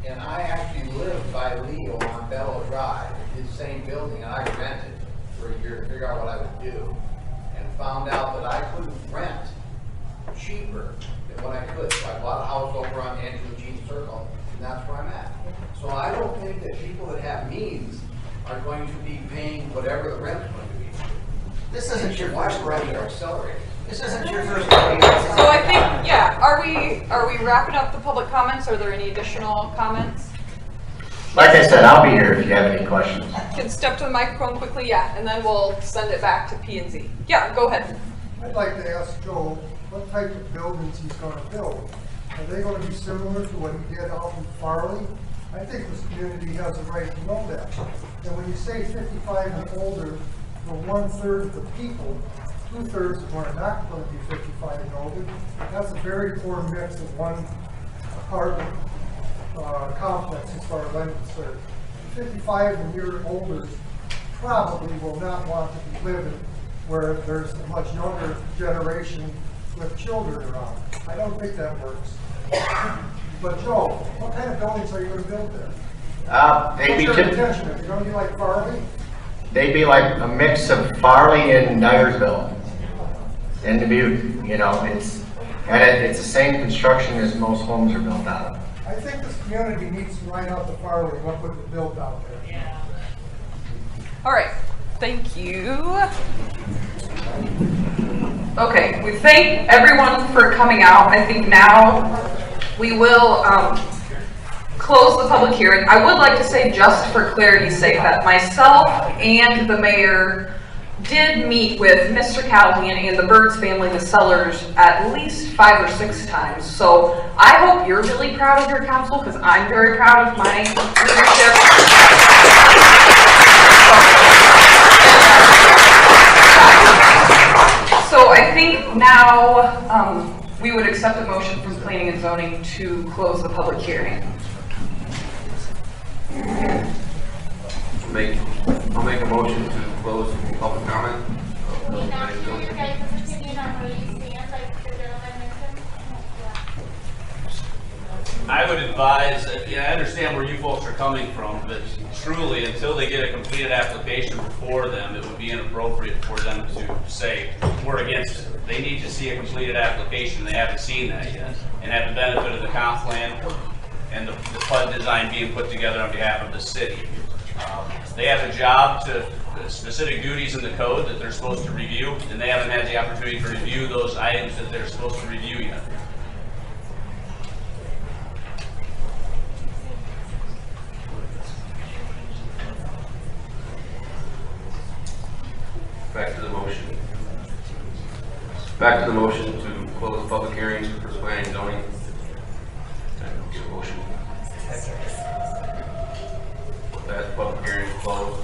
S15: And I actually lived by Leo on Bellow Drive, in the same building, and I rented for a year to figure out what I would do. And found out that I couldn't rent cheaper than what I could. So I bought a house over on Angela Jean Circle, and that's where I'm at. So I don't think that people that have means are going to be paying whatever the rent's going to be.
S17: This isn't your first rodeo.
S15: Accelerate.
S17: This isn't your first rodeo.
S5: So I think, yeah, are we wrapping up the public comments? Are there any additional comments?
S10: Like I said, I'll be here if you have any questions.
S5: Can step to the microphone quickly, yeah, and then we'll send it back to P&Z. Yeah, go ahead.
S16: I'd like to ask Joe what type of buildings he's going to build. Are they going to be similar to what he did out in Farley? I think this community has a right to know that. And when you say 55 and older, for 1/3 of the people, 2/3 of them are not going to be 55 and older. That's a very poor mix of one apartment complex as far as I'm concerned. 55 and year older probably will not want to be living where there's a much younger generation with children around. I don't think that works. But Joe, what kind of buildings are you going to build there?
S10: They'd
S16: What's your intention? Are you going to be like Farley?
S10: They'd be like a mix of Farley and Dyersville and Dubuque. You know, it's the same construction as most homes are built out of.
S16: I think this community needs to line up the Farley and what would be built out there.
S5: All right, thank you.
S3: Okay, we thank everyone for coming out. I think now we will close the public hearing. I would like to say, just for clarity's sake, that myself and the mayor did meet with Mr. Callahan and the Birds family, the sellers, at least 5 or 6 times. So I hope you're really proud of your council, because I'm very proud of my leadership. So I think now we would accept a motion from Planning and Zoning to close the public hearing.
S18: I'll make a motion to close public comment.
S2: I would advise, I understand where you folks are coming from, but truly, until they get a completed application before them, it would be inappropriate for them to say, we're against it. They need to see a completed application. They haven't seen that yet, and have the benefit of the comp plan and the PUD design being put together on behalf of the city. They have a job to specific duties in the code that they're supposed to review, and they haven't had the opportunity to review those items that they're supposed to review yet.
S18: Back to the motion. Back to the motion to close the public hearing for planning and zoning. Get a motion. That public hearing is closed.